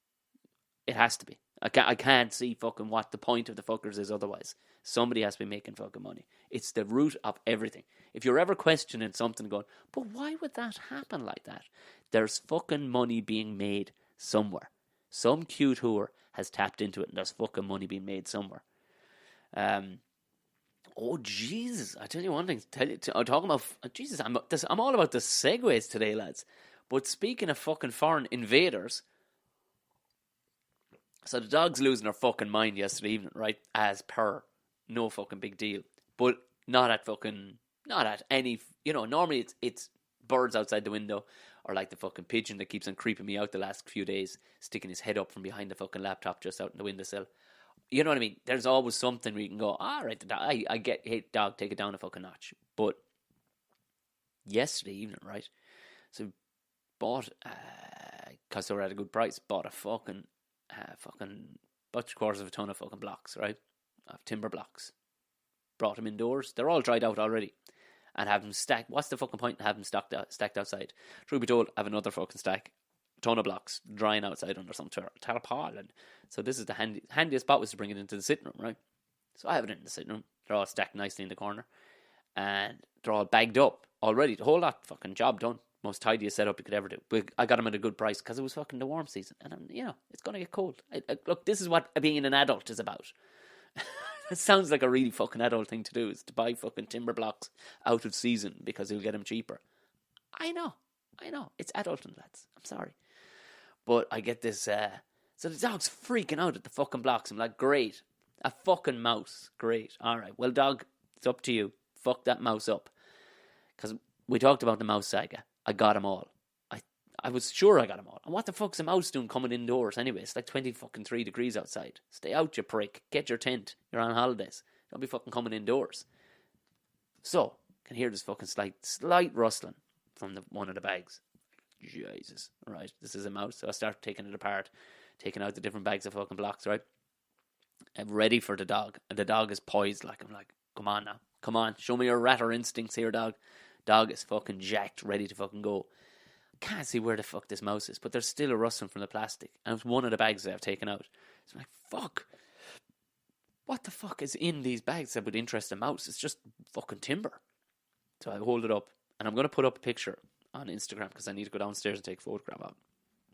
S1: It has to be. I can't see fucking what the point of the fuckers is otherwise. Somebody has to be making fucking money. It's the root of everything. If you're ever questioning something going, but why would that happen like that? There's fucking money being made somewhere. Some cute whore has tapped into it and there's fucking money being made somewhere. Oh, Jesus. I tell you one thing. I'm talking about, Jesus, I'm all about the segues today, lads. But speaking of fucking foreign invaders, so the dog's losing her fucking mind yesterday evening, right? As per. No fucking big deal. But not at any, normally it's birds outside the window, or like the fucking pigeon that keeps on creeping me out the last few days, sticking his head up from behind the fucking laptop just out in the windowsill. You know what I mean? There's always something where you can go, right, I get, hey, dog, take it down a fucking notch. But yesterday evening, right? So bought, because they were at a good price, bought a fucking about 3/4 of a ton of fucking blocks, right? Of timber blocks. Brought them indoors. They're all dried out already. And have them stacked. What's the fucking point in having them stacked outside? Truth be told, I have another fucking stack. Ton of blocks drying outside under some tarpaulin. So this is the handiest spot was to bring it into the sitting room, right? So I have it in the sitting room. They're all stacked nicely in the corner. And they're all bagged up already. The whole lot fucking job done. Most tidiest setup you could ever do. But I got them at a good price because it was fucking the warm season. And it's going to get cold. Look, this is what being an adult is about. It sounds like a really fucking adult thing to do, is to buy fucking timber blocks out of season because you'll get them cheaper. I know. It's adulting, lads. I'm sorry. But I get this, so the dog's freaking out at the fucking blocks. I'm like, great. A fucking mouse. Great. All right. Well, dog, it's up to you. Fuck that mouse up. Because we talked about the mouse saga. I got them all. I was sure I got them all. And what the fuck's a mouse doing coming indoors anyway? It's like 23 degrees outside. Stay out, you prick. Get your tent. You're on holidays. Don't be fucking coming indoors. So, can hear this fucking slight rustling from one of the bags. Jesus. Right, this is a mouse. So I start taking it apart, taking out the different bags of fucking blocks, right? I'm ready for the dog. And the dog is poised like, I'm like, come on now. Come on. Show me your ratter instincts here, dog. Dog is fucking jacked, ready to fucking go. Can't see where the fuck this mouse is, but there's still a rustling from the plastic. And it's one of the bags that I've taken out. So I'm like, fuck. What the fuck is in these bags that would interest a mouse? It's just fucking timber. So I hold it up, and I'm going to put up a picture on Instagram because I need to go downstairs and take a photograph of it.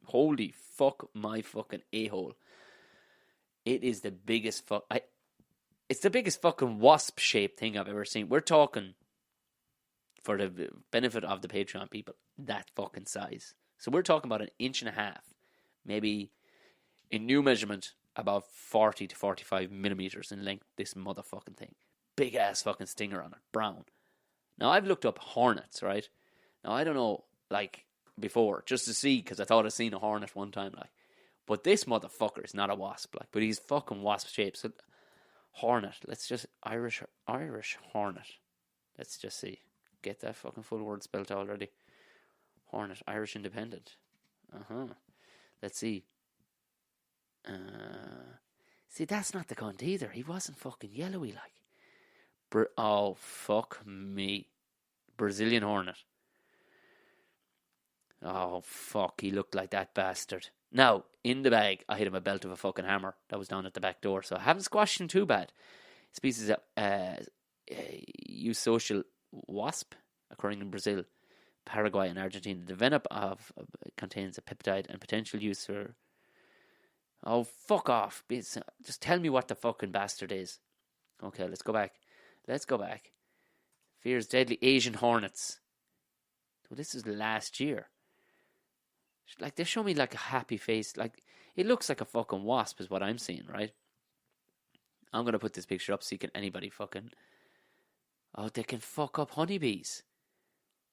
S1: Holy fuck my fucking a-hole. It is the biggest it's the biggest fucking wasp-shaped thing I've ever seen. We're talking, for the benefit of the Patreon people, that fucking size. So we're talking about 1.5 inches, maybe in new measurement, about 40 to 45 millimeters in length, this motherfucking thing. Big ass fucking stinger on it, brown. Now I've looked up hornets, right? Now I don't know, like, before, just to see, because I thought I'd seen a hornet one time, like. But this motherfucker is not a wasp, like, but he's fucking wasp shaped. So, hornet, let's just, Irish hornet. Let's just see. Get that fucking full word spelt already. Hornet, Irish Independent. Let's see. See, that's not the cunt either. He wasn't fucking yellowy, like. Oh, fuck me. Brazilian hornet. Oh, fuck, he looked like that bastard. Now, in the bag, I hit him a belt of a fucking hammer that was down at the back door, so I haven't squashed him too bad. Species of eusocial wasp, occurring in Brazil, Paraguay, and Argentina. The venom contains a peptide and potential use for... Oh, fuck off. Just tell me what the fucking bastard is. Okay, let's go back. Fears deadly Asian hornets. Well, this is last year. Like, they show me, like, a happy face. Like, it looks like a fucking wasp is what I'm seeing, right? I'm going to put this picture up so anybody fucking... Oh, they can fuck up honeybees.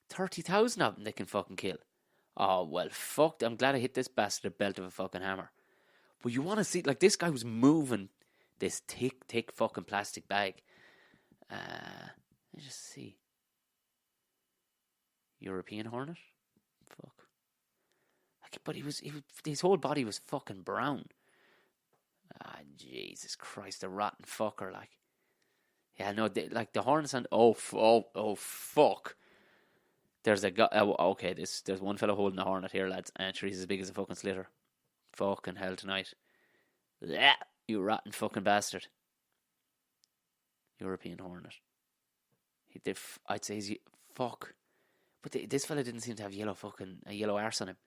S1: 30,000 of them they can fucking kill. Oh, well, fuck. I'm glad I hit this bastard a belt of a fucking hammer. But you want to see... Like, this guy was moving this thick fucking plastic bag. Let's just see. European hornet? Fuck. But his whole body was fucking brown. Ah, Jesus Christ, a rotten fucker, like. Yeah, no, like the hornets and oh fuck. There's a guy. Okay, there's one fellow holding a hornet here, lads, and he's as big as a fucking slitter. Fucking hell tonight. Yeah, you rotten fucking bastard. European hornet. I'd say he's fuck. But this fella didn't seem to have a yellow arse on him.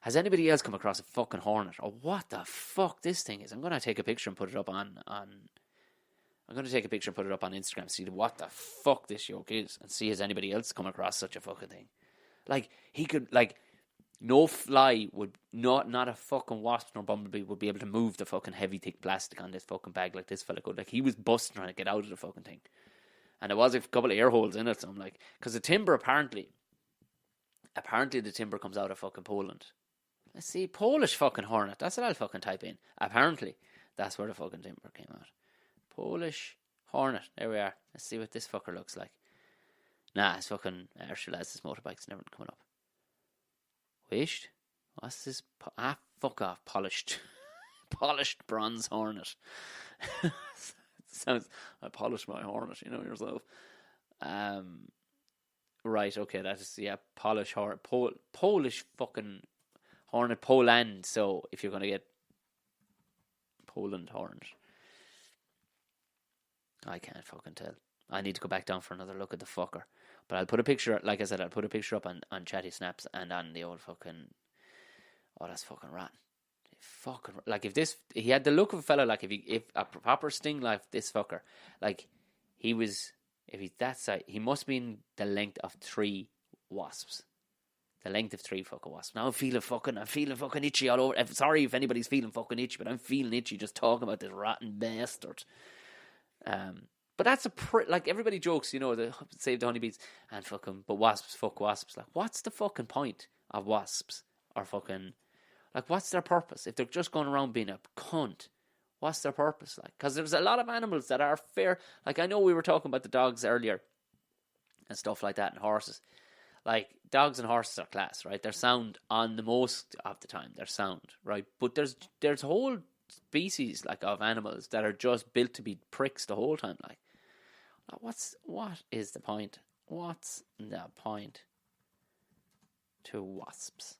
S1: Has anybody else come across a fucking hornet? Or what the fuck this thing is? I'm going to take a picture and put it up on Instagram, see what the fuck this yoke is, and see has anybody else come across such a fucking thing. Like, he could, like, no fly would, not a fucking wasp nor bumblebee would be able to move the fucking heavy thick plastic on this fucking bag like this fella could. Like, he was busting trying to get out of the fucking thing. And there was a couple of air holes in it, so I'm like, because the timber apparently the timber comes out of fucking Poland. Let's see, Polish fucking hornet. That's what I'll fucking type in. Apparently, that's where the fucking timber came out. Polish hornet. There we are. Let's see what this fucker looks like. Nah, it's fucking Arshel as this motorbike's never coming up. Wished? What's this? Fuck off. Polished. Polished bronze hornet. Sounds, I polished my hornet, you know yourself. Right, okay, that is, yeah, Polish hornet. Polish fucking hornet, Poland. So if you're going to get Poland hornet, I can't fucking tell. I need to go back down for another look at the fucker. But I'll put a picture, like I said, I'll put a picture up on Chatty Snaps and on the old fucking... Oh, that's fucking rotten. Fucking... Like, if this... He had the look of a fella, like, if a proper sting like this fucker, like, he was... If he's that size, he must be in the length of 3 wasps. The length of 3 fucking wasps. Now I'm feeling fucking itchy all over. I'm sorry if anybody's feeling fucking itchy, but I'm feeling itchy just talking about this rotten bastard. But that's like, everybody jokes, you know, the save the honeybees and fucking, but wasps, fuck wasps. Like, what's the fucking point of wasps? Or fucking, like, what's their purpose? If they're just going around being a cunt, what's their purpose? Like, because there's a lot of animals that are fair. Like, I know we were talking about the dogs earlier and stuff like that, and horses. Like, dogs and horses are class, right? They're sound on the most of the time. They're sound, right? But there's whole species, like, of animals that are just built to be pricks the whole time, like. What is the point? What's the point to wasps?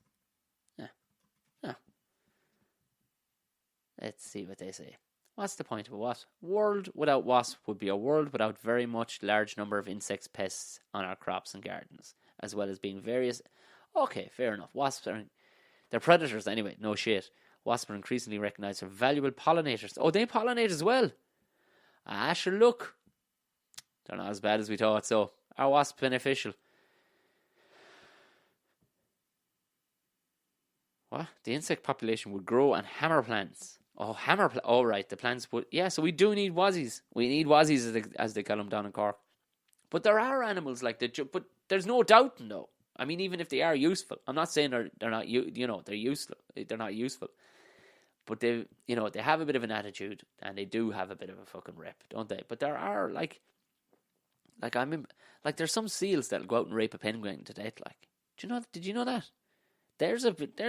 S1: Yeah. Let's see what they say. What's the point of a wasp? World without wasp would be a world without very much large number of insects, pests on our crops and gardens, as well as being various... Okay, fair enough. Wasps are... They're predators anyway, no shit. Wasps are increasingly recognised as valuable pollinators. Oh, they pollinate as well. Ah, sure, look. They're not as bad as we thought, so are wasps beneficial? What? The insect population would grow and hammer plants. Oh, oh, right, the plants would... Yeah, so we do need wazzies. We need wazzies, as they call them down in Cork. But there are animals like that, but there's no doubt, though. I mean, even if they are useful, I'm not saying they're not, they're useful. They're not useful. But they have a bit of an attitude, and they do have a bit of a fucking rep, don't they? But there are, I mean, there's some seals that'll go out and rape a penguin to death, like. Did you know that? There's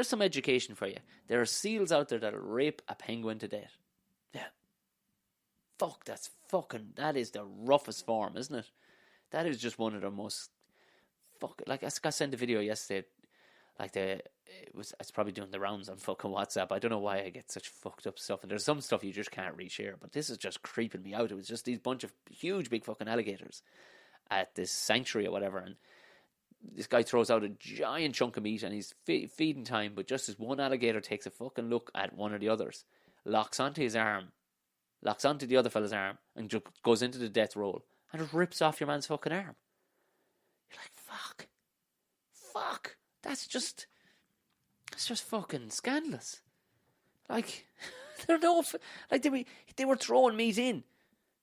S1: some education for you. There are seals out there that'll rape a penguin to death. Yeah. Fuck, that is the roughest form, isn't it? That is just one of the most, I got sent a video yesterday, it's probably doing the rounds on fucking WhatsApp. I don't know why I get such fucked up stuff, and there's some stuff you just can't reshare, but this is just creeping me out. It was just these bunch of huge big fucking alligators at this sanctuary or whatever, and this guy throws out a giant chunk of meat and he's feeding time, but just as one alligator takes a fucking look at one of the others, locks onto the other fella's arm, and just goes into the death roll and just rips off your man's fucking arm. You're like, fuck, that's just fucking scandalous. Like, they were throwing meat in.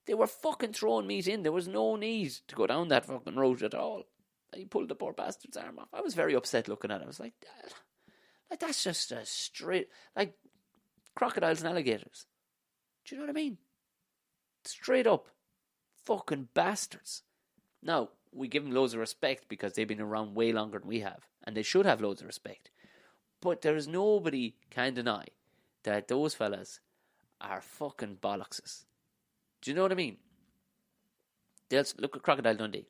S1: They were fucking throwing meat in. There was no need to go down that fucking road at all. He pulled the poor bastard's arm off. I was very upset looking at it. I was like that's just a straight, like crocodiles and alligators. Do you know what I mean? Straight up fucking bastards. Now, we give them loads of respect because they've been around way longer than we have, and they should have loads of respect. But there's nobody can deny that those fellas are fucking bollockses. Do you know what I mean? Look at Crocodile Dundee.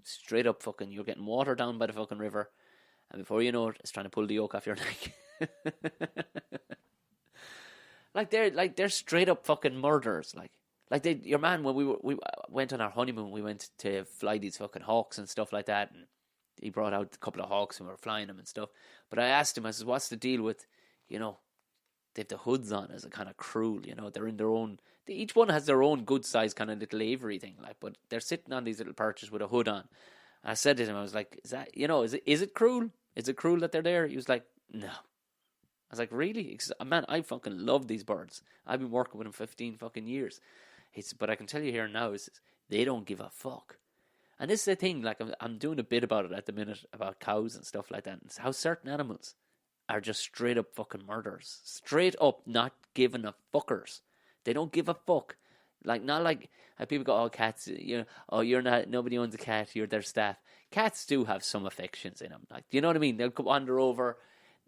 S1: Straight up fucking, you're getting water down by the fucking river, and before you know it, it's trying to pull the yoke off your neck. they're straight up fucking murderers. Your man, when we went on our honeymoon, we went to fly these fucking hawks and stuff like that, and he brought out a couple of hawks and we were flying them and stuff. But I asked him, I said, what's the deal with, they have the hoods on as a kind of cruel, they're in their own, each one has their own good size kind of little aviary thing, but they're sitting on these little perches with a hood on. And I said to him, I was like, is that, is it cruel? Is it cruel that they're there? He was like, no. I was like, really? Man, I fucking love these birds. I've been working with them 15 fucking years. But I can tell you here now, they don't give a fuck. And this is the thing, I'm doing a bit about it at the minute, about cows and stuff like that, and how certain animals are just straight up fucking murderers. Straight up not giving a fuckers. They don't give a fuck. Not like how people go, oh, cats, you're not, nobody owns a cat, you're their staff. Cats do have some affections in them. You know what I mean? They'll wander over.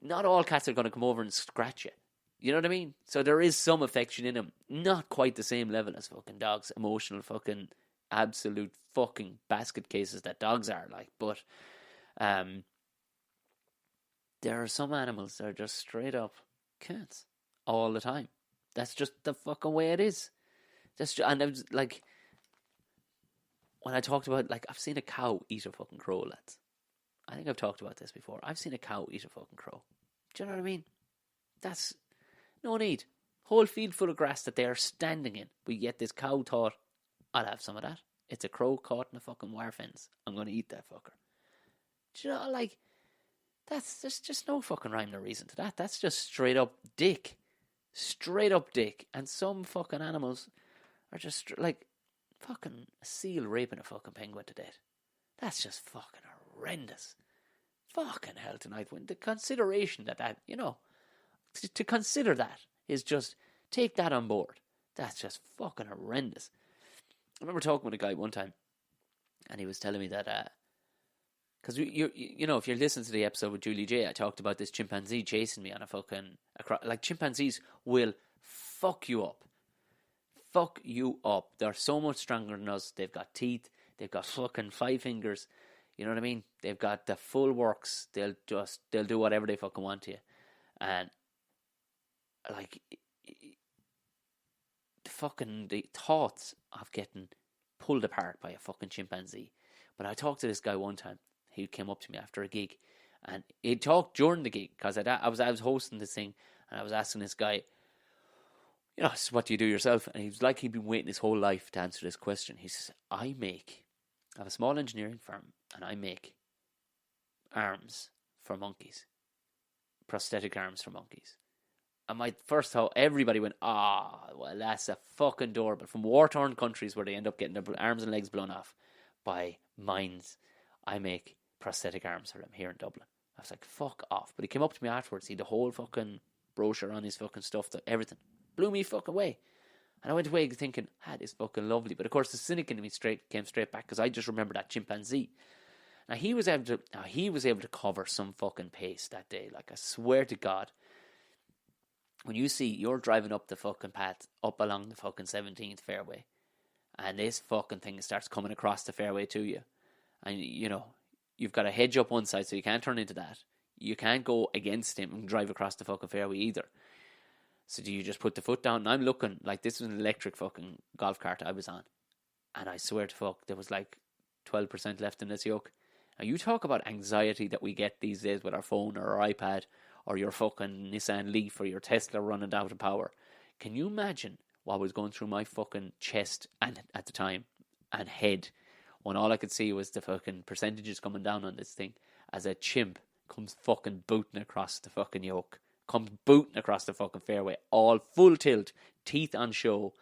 S1: Not all cats are going to come over and scratch you. You know what I mean? So there is some affection in them. Not quite the same level as fucking dogs. Emotional fucking absolute fucking basket cases that dogs are like. But there are some animals that are just straight up cats all the time. That's just the fucking way it is. And I was like, when I talked about, I've seen a cow eat a fucking crow, lads. I think I've talked about this before. I've seen a cow eat a fucking crow. Do you know what I mean? That's no need. Whole field full of grass that they are standing in. But yet this cow thought, I'll have some of that. It's a crow caught in a fucking wire fence. I'm going to eat that fucker. Do you know, there's just no fucking rhyme or reason to that. That's just straight up dick. Straight up dick. And some fucking animals are just fucking a seal raping a fucking penguin to death. That's just fucking horrendous. Fucking hell tonight. When the consideration that to consider that is just, take that on board. That's just fucking horrendous. I remember talking with a guy one time, and he was telling me that, because if you're listening to the episode with Julie J, I talked about this chimpanzee chasing me on a fucking, chimpanzees will fuck you up. Fuck you up. They're so much stronger than us. They've got teeth. They've got fucking 5 fingers. You know what I mean? They've got the full works. They'll do whatever they fucking want to you. And the thoughts of getting pulled apart by a fucking chimpanzee. But I talked to this guy one time. He came up to me after a gig, And he talked during the gig, because I was hosting this thing, and I was asking this guy, you know, what do you do yourself? And he was like, he'd been waiting his whole life to answer this question. He says, I have a small engineering firm, and I make arms for monkeys, prosthetic arms for monkeys. And my first thought, everybody went, well, that's a fucking adorable. From war-torn countries where they end up getting their arms and legs blown off by mines, I make prosthetic arms for them here in Dublin. I was like, fuck off. But he came up to me afterwards, he had the whole fucking brochure on his fucking stuff, everything. Blew me fucking away. And I went away thinking, this is fucking lovely. But of course the cynic in me came straight back, because I just remember that chimpanzee. Now he was able to cover some fucking pace that day. Like, I swear to God, when you're driving up the fucking path, up along the fucking 17th fairway, and this fucking thing starts coming across the fairway to you, and you know, you've got a hedge up one side, so you can't turn into that. You can't go against him and drive across the fucking fairway either. So do you just put the foot down? And I'm looking, like, this was an electric fucking golf cart I was on. And I swear to fuck, there was like 12% left in this yoke. Now, you talk about anxiety that we get these days with our phone or our iPad or your fucking Nissan Leaf or your Tesla running out of power. Can you imagine what was going through my fucking chest and at the time and head when all I could see was the fucking percentages coming down on this thing as a chimp comes fucking booting across the fucking yoke. Comes booting across the fucking fairway, all full tilt, teeth on show.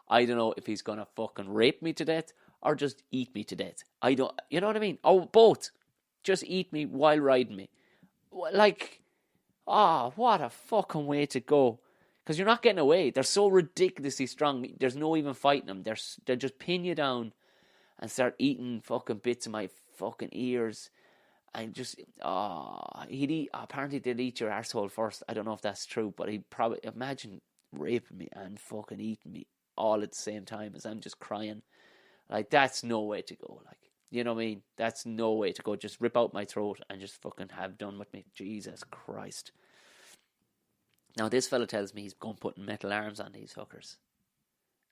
S1: I don't know if he's gonna fucking rape me to death or just eat me to death. You know what I mean? Oh, both. Just eat me while riding me. Like, what a fucking way to go. Because you're not getting away. They're so ridiculously strong. There's no even fighting them. They'll just pin you down and start eating fucking bits of my fucking ears. And just, apparently they'd eat your arsehole first. I don't know if that's true, but he'd probably, imagine raping me and fucking eating me all at the same time as I'm just crying. Like, that's no way to go. Like, you know what I mean? That's no way to go. Just rip out my throat and just fucking have done with me. Jesus Christ. Now, this fella tells me he's going putting metal arms on these fuckers.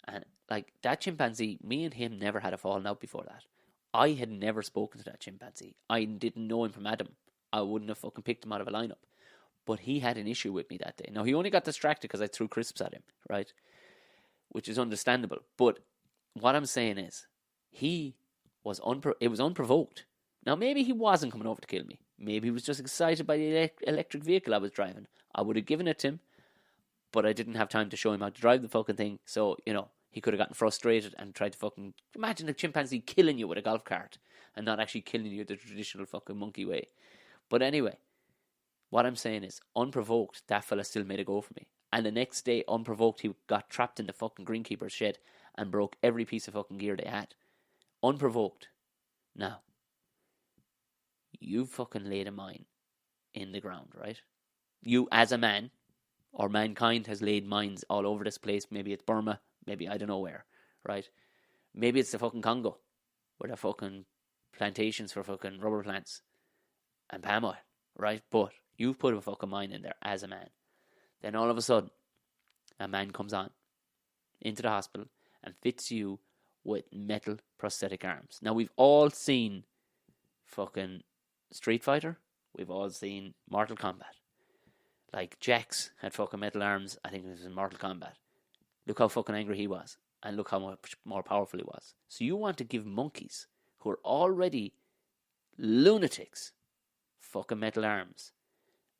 S1: And, like, that chimpanzee, me and him never had a falling out before that. I had never spoken to that chimpanzee. I didn't know him from Adam. I wouldn't have fucking picked him out of a lineup. But he had an issue with me that day. Now, he only got distracted because I threw crisps at him, right? Which is understandable. But what I'm saying is, it was unprovoked. Now, maybe he wasn't coming over to kill me. Maybe he was just excited by the electric vehicle I was driving. I would have given it to him, but I didn't have time to show him how to drive the fucking thing. So, you know, he could have gotten frustrated and tried to fucking... Imagine a chimpanzee killing you with a golf cart and not actually killing you the traditional fucking monkey way. But anyway, what I'm saying is, unprovoked, that fella still made a go for me. And the next day, unprovoked, he got trapped in the fucking greenkeeper's shed and broke every piece of fucking gear they had. Unprovoked. Now, you fucking laid a mine in the ground, right? You, as a man, or mankind has laid mines all over this place. Maybe it's Burma. Maybe I don't know where, right? Maybe it's the fucking Congo, where they're fucking plantations for fucking rubber plants and palm oil, right? But you've put a fucking mine in there as a man. Then all of a sudden, a man comes on into the hospital and fits you with metal prosthetic arms. Now, we've all seen fucking Street Fighter. We've all seen Mortal Kombat. Like, Jax had fucking metal arms, I think it was in Mortal Kombat. Look how fucking angry he was. And look how much more powerful he was. So you want to give monkeys, who are already lunatics, fucking metal arms.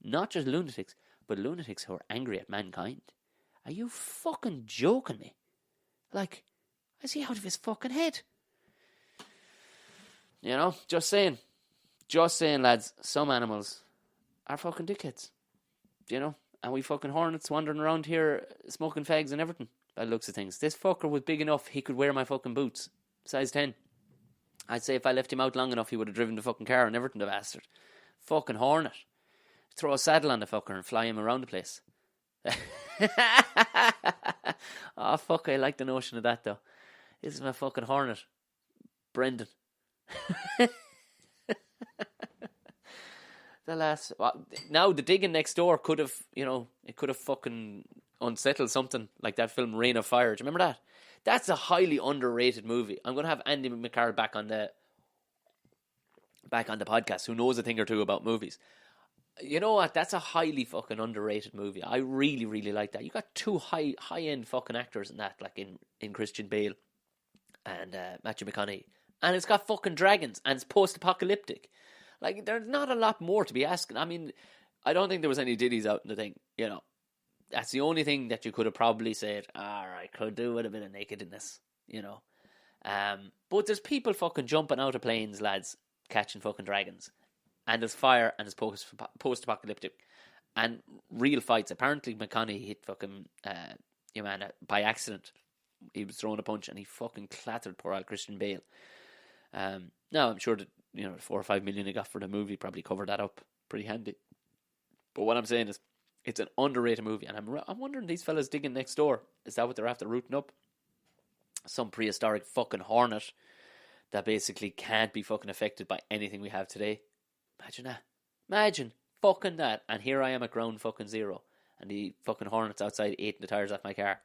S1: Not just lunatics, but lunatics who are angry at mankind. Are you fucking joking me? Like, is he out of his fucking head? You know, just saying. Just saying, lads, some animals are fucking dickheads. You know, and we fucking hornets wandering around here smoking fags and everything. By the looks of things. This fucker was big enough he could wear my fucking boots. Size 10. I'd say if I left him out long enough, he would have driven the fucking car and everything, the bastard. Fucking hornet. Throw a saddle on the fucker and fly him around the place. Oh, fuck, I like the notion of that, though. This is my fucking hornet. Brendan. Now, the digging next door could have, you know, it could have fucking unsettled something like that film Rain of Fire. Do you remember that? That's a highly underrated movie. I'm going to have Andy McCarroll back on the podcast, who knows a thing or two about movies. You know what? That's a highly fucking underrated movie. I really, really like that. You got two high end fucking actors in that, like in Christian Bale and Matthew McConaughey, and it's got fucking dragons and it's post apocalyptic. Like, there's not a lot more to be asking. I mean, I don't think there was any ditties out in the thing. You know, that's the only thing that you could have probably said. All right, could do with a bit of nakedness. You know, but there's people fucking jumping out of planes, lads, catching fucking dragons. And there's fire, and it's post-apocalyptic, and real fights. Apparently, McConaughey hit fucking your man by accident. He was throwing a punch, and he fucking clattered poor old Christian Bale. Now I'm sure that the 4 or 5 million he got for the movie probably covered that up pretty handy. But what I'm saying is, it's an underrated movie, and I'm wondering, these fellas digging next door, is that what they're after rooting up? Some prehistoric fucking hornet that basically can't be fucking affected by anything we have today. Imagine that. Imagine fucking that. And here I am at ground fucking zero. And the fucking hornets outside eating the tires off my car.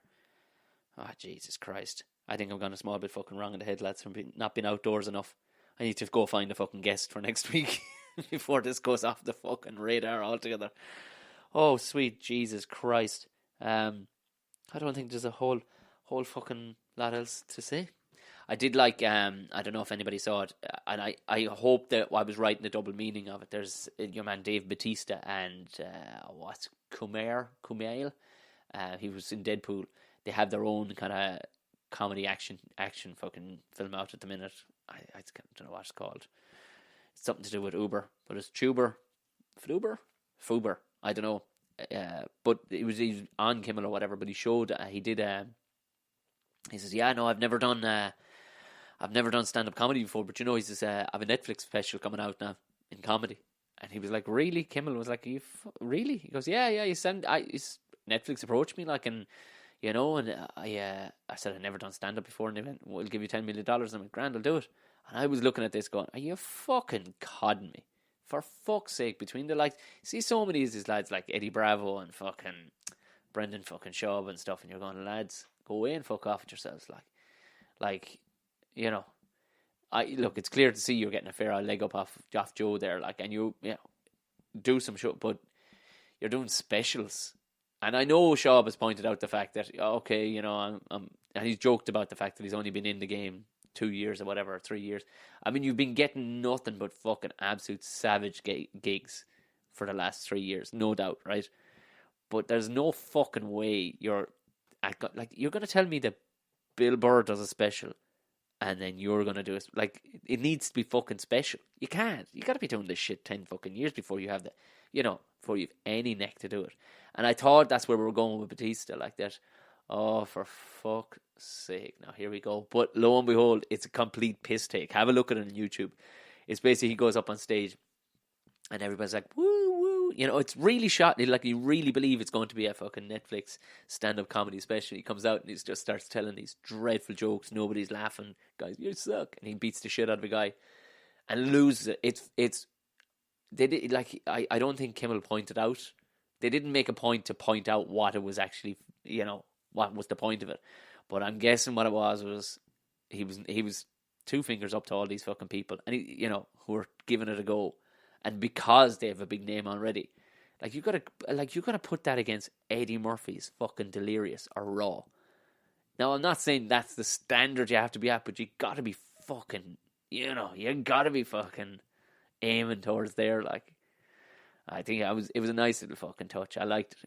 S1: Oh, Jesus Christ. I think I've gone a small bit fucking wrong in the head, lads, from not being outdoors enough. I need to go find a fucking guest for next week before this goes off the fucking radar altogether. Oh, sweet Jesus Christ. I don't think there's a whole fucking lot else to say. I did like, I don't know if anybody saw it, and I hope that I was right in the double meaning of it. There's your man Dave Bautista and, Kumail? He was in Deadpool. They have their own kind of comedy action fucking film out at the minute. I don't know what it's called. It's something to do with Uber, but it's Fuber. I don't know. But he was on Kimmel or whatever, but he showed, he says, yeah, no, I've never done stand-up comedy before, but he says, I have a Netflix special coming out now in comedy. And he was like, really? Kimmel was like, really? He goes, yeah, Netflix approached me, like, and, and I said, I'd never done stand-up before, and they went, we'll give you $10 million. And I went, grand, I'll do it. And I was looking at this going, are you fucking codding me? For fuck's sake, between the likes, see so many of these lads like Eddie Bravo and fucking Brendan fucking Schaub and stuff, and you're going, lads, go away and fuck off at yourselves, like, look, it's clear to see you're getting a fair leg up off Joe there, like, and you do some show, but you're doing specials. And I know Schaub has pointed out the fact that, okay, and he's joked about the fact that he's only been in the game 2 years or whatever, 3 years. I mean, you've been getting nothing but fucking absolute savage gigs for the last 3 years, no doubt, right? But there's no fucking way you're going to tell me that Bill Burr does a special and then you're going to do it. Like, it needs to be fucking special. You can't. You got to be doing this shit 10 fucking years before you have before you have any neck to do it. And I thought that's where we were going with Bautista, like that. Oh, for fuck's sake. Now, here we go. But lo and behold, it's a complete piss take. Have a look at it on YouTube. It's basically, he goes up on stage and everybody's like, woo, woo. It's really shot. Like, you really believe it's going to be a fucking Netflix stand-up comedy special. He comes out and he just starts telling these dreadful jokes. Nobody's laughing. Guys, you suck. And he beats the shit out of a guy and loses it. They did, like, I don't think Kimmel pointed out. They didn't make a point to point out what it was actually, what was the point of it. But I'm guessing what it was he was 2 fingers up to all these fucking people, and who are giving it a go. And because they have a big name already, you gotta put that against Eddie Murphy's fucking Delirious or Raw. Now, I'm not saying that's the standard you have to be at, but you gotta be fucking, you gotta be fucking aiming towards there. Like, I think it was a nice little fucking touch. I liked it.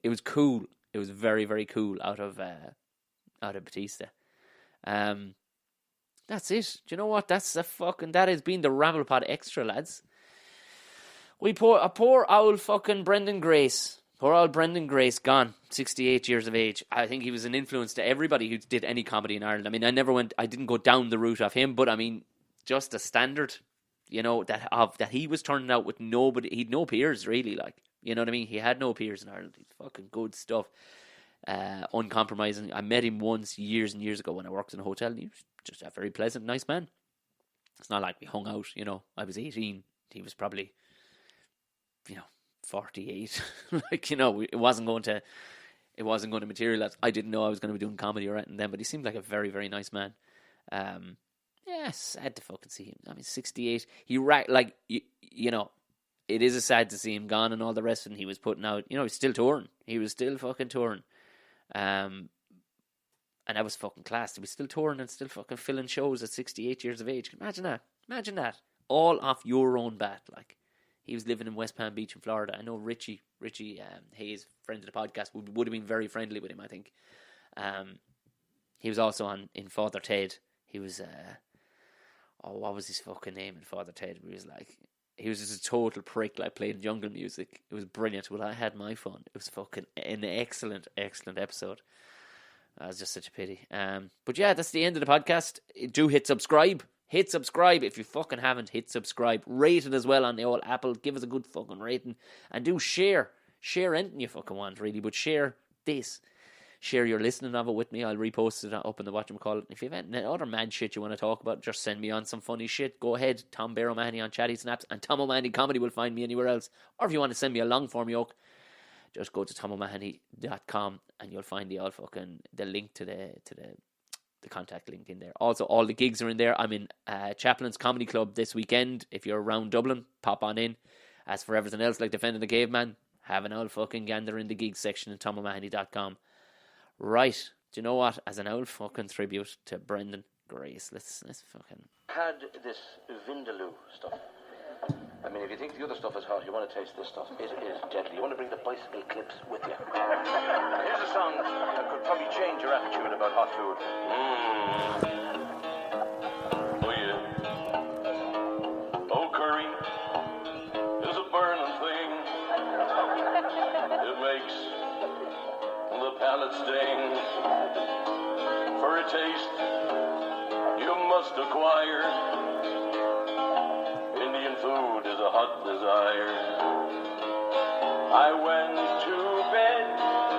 S1: It was cool. It was very, very cool out of Bautista. That's it. Do you know what? That has been the Ramble Pod Extra, lads. We poor old fucking Brendan Grace. Poor old Brendan Grace, gone, 68 years of age. I think he was an influence to everybody who did any comedy in Ireland. I mean, I didn't go down the route of him, but I mean, just a standard, that he was turning out with nobody. He'd no peers, really, like, you know what I mean? He had no peers in Ireland. He's fucking good stuff. Uncompromising. I met him once years and years ago when I worked in a hotel, and he was just a very pleasant, nice man. It's not like we hung out, I was 18. He was probably, 48. It wasn't going to materialize. I didn't know I was going to be doing comedy or anything then, but he seemed like a very, very nice man. Sad to fucking see him. I mean, 68. He it is sad to see him gone and all the rest of it. He was putting out, you know, he's still touring. He was still fucking touring. And that was fucking class. He was still touring and still fucking filling shows at 68 years of age. Imagine that. Imagine that. All off your own bat. Like, he was living in West Palm Beach in Florida. I know Richie Hayes, friend of the podcast, would have been very friendly with him, I think. He was also in Father Ted. He was, what was his fucking name in Father Ted? He was just a total prick, like playing jungle music. It was brilliant. Well, I had my fun. It was fucking an excellent, excellent episode. It was just such a pity. But yeah, that's the end of the podcast. Do hit subscribe. Hit subscribe if you fucking haven't. Hit subscribe. Rate it as well on the old Apple. Give us a good fucking rating. And do share. Share anything you fucking want, really. But share this. Share your listening of it with me. I'll repost it up in the whatchamacallit. If you have any other mad shit you want to talk about, just send me on some funny shit. Go ahead. Tom Bear O'Mahony on Chatty Snaps. And Tom O'Mahony Comedy will find me anywhere else. Or if you want to send me a long form yoke, just go to tomomahony.com and you'll find the link to the contact link in there. Also, all the gigs are in there. I'm in Chaplin's Comedy Club this weekend. If you're around Dublin, pop on in. As for everything else, like Defending the Caveman, have an old fucking gander in the gigs section at tomomahony.com. Right, do you know what? As an old fucking tribute to Brendan Grace, let's fucking...
S2: Had this Vindaloo stuff. I mean, if you think the other stuff is hot, you want to taste this stuff. It is deadly. You want to bring the bicycle clips with you. Here's a song that could probably change your attitude about hot food. Oh, yeah. Oh, curry is a burning thing. It makes the palate sting. For a taste you must acquire. Indian food is a hot desire. I went to bed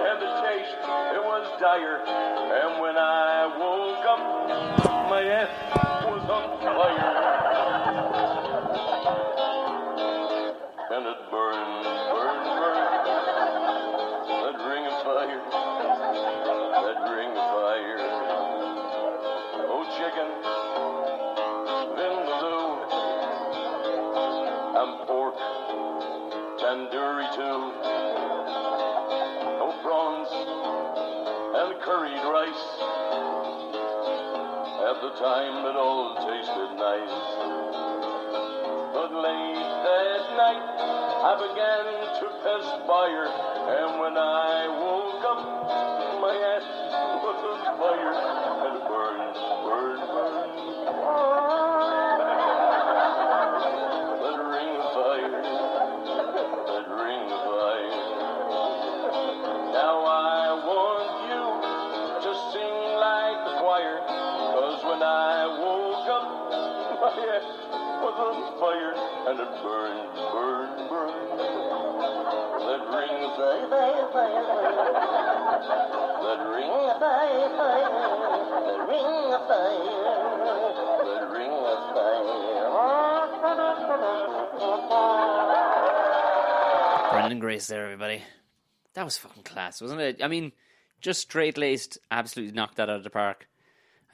S2: and the taste, it was dire. And when I woke up, my ass was on fire. And it burned, burned, burned. That ring of fire, that ring of fire. Oh, chicken, vindaloo, and pork, tandoori too. Oh, prawns and curried rice. At the time it all tasted nice. But late that night I began to perspire. And when I woke up, my ass was on fire. And it burned, burned, burned. That ring of fire, that ring of fire. Now I want you to sing like the choir. 'Cause when I woke up, my ass was on fire. And it burned, burned, burned. That ring of fire, fire, fire, fire. That ring of fire, fire. That ring of fire. That ring of fire.
S1: Brendan Grace there, everybody. That was fucking class, wasn't it? I mean, just straight-laced, absolutely knocked that out of the park.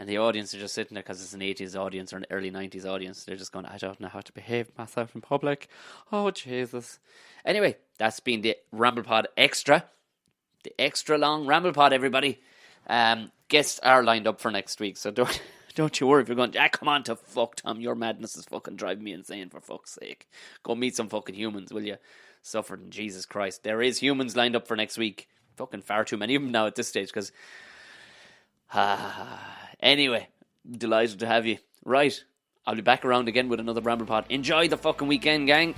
S1: And the audience are just sitting there because it's an 80s audience or an early 90s audience. They're just going, I don't know how to behave myself in public. Oh, Jesus. Anyway, that's been the Ramble Pod Extra. The extra long Ramble Pod, everybody. Guests are lined up for next week, so don't you worry if you're going, come on to fuck, Tom. Your madness is fucking driving me insane, for fuck's sake. Go meet some fucking humans, will you? Suffering Jesus Christ. There is humans lined up for next week. Fucking far too many of them now at this stage, because... Anyway, delighted to have you. Right, I'll be back around again with another Ramble Pod. Enjoy the fucking weekend, gang.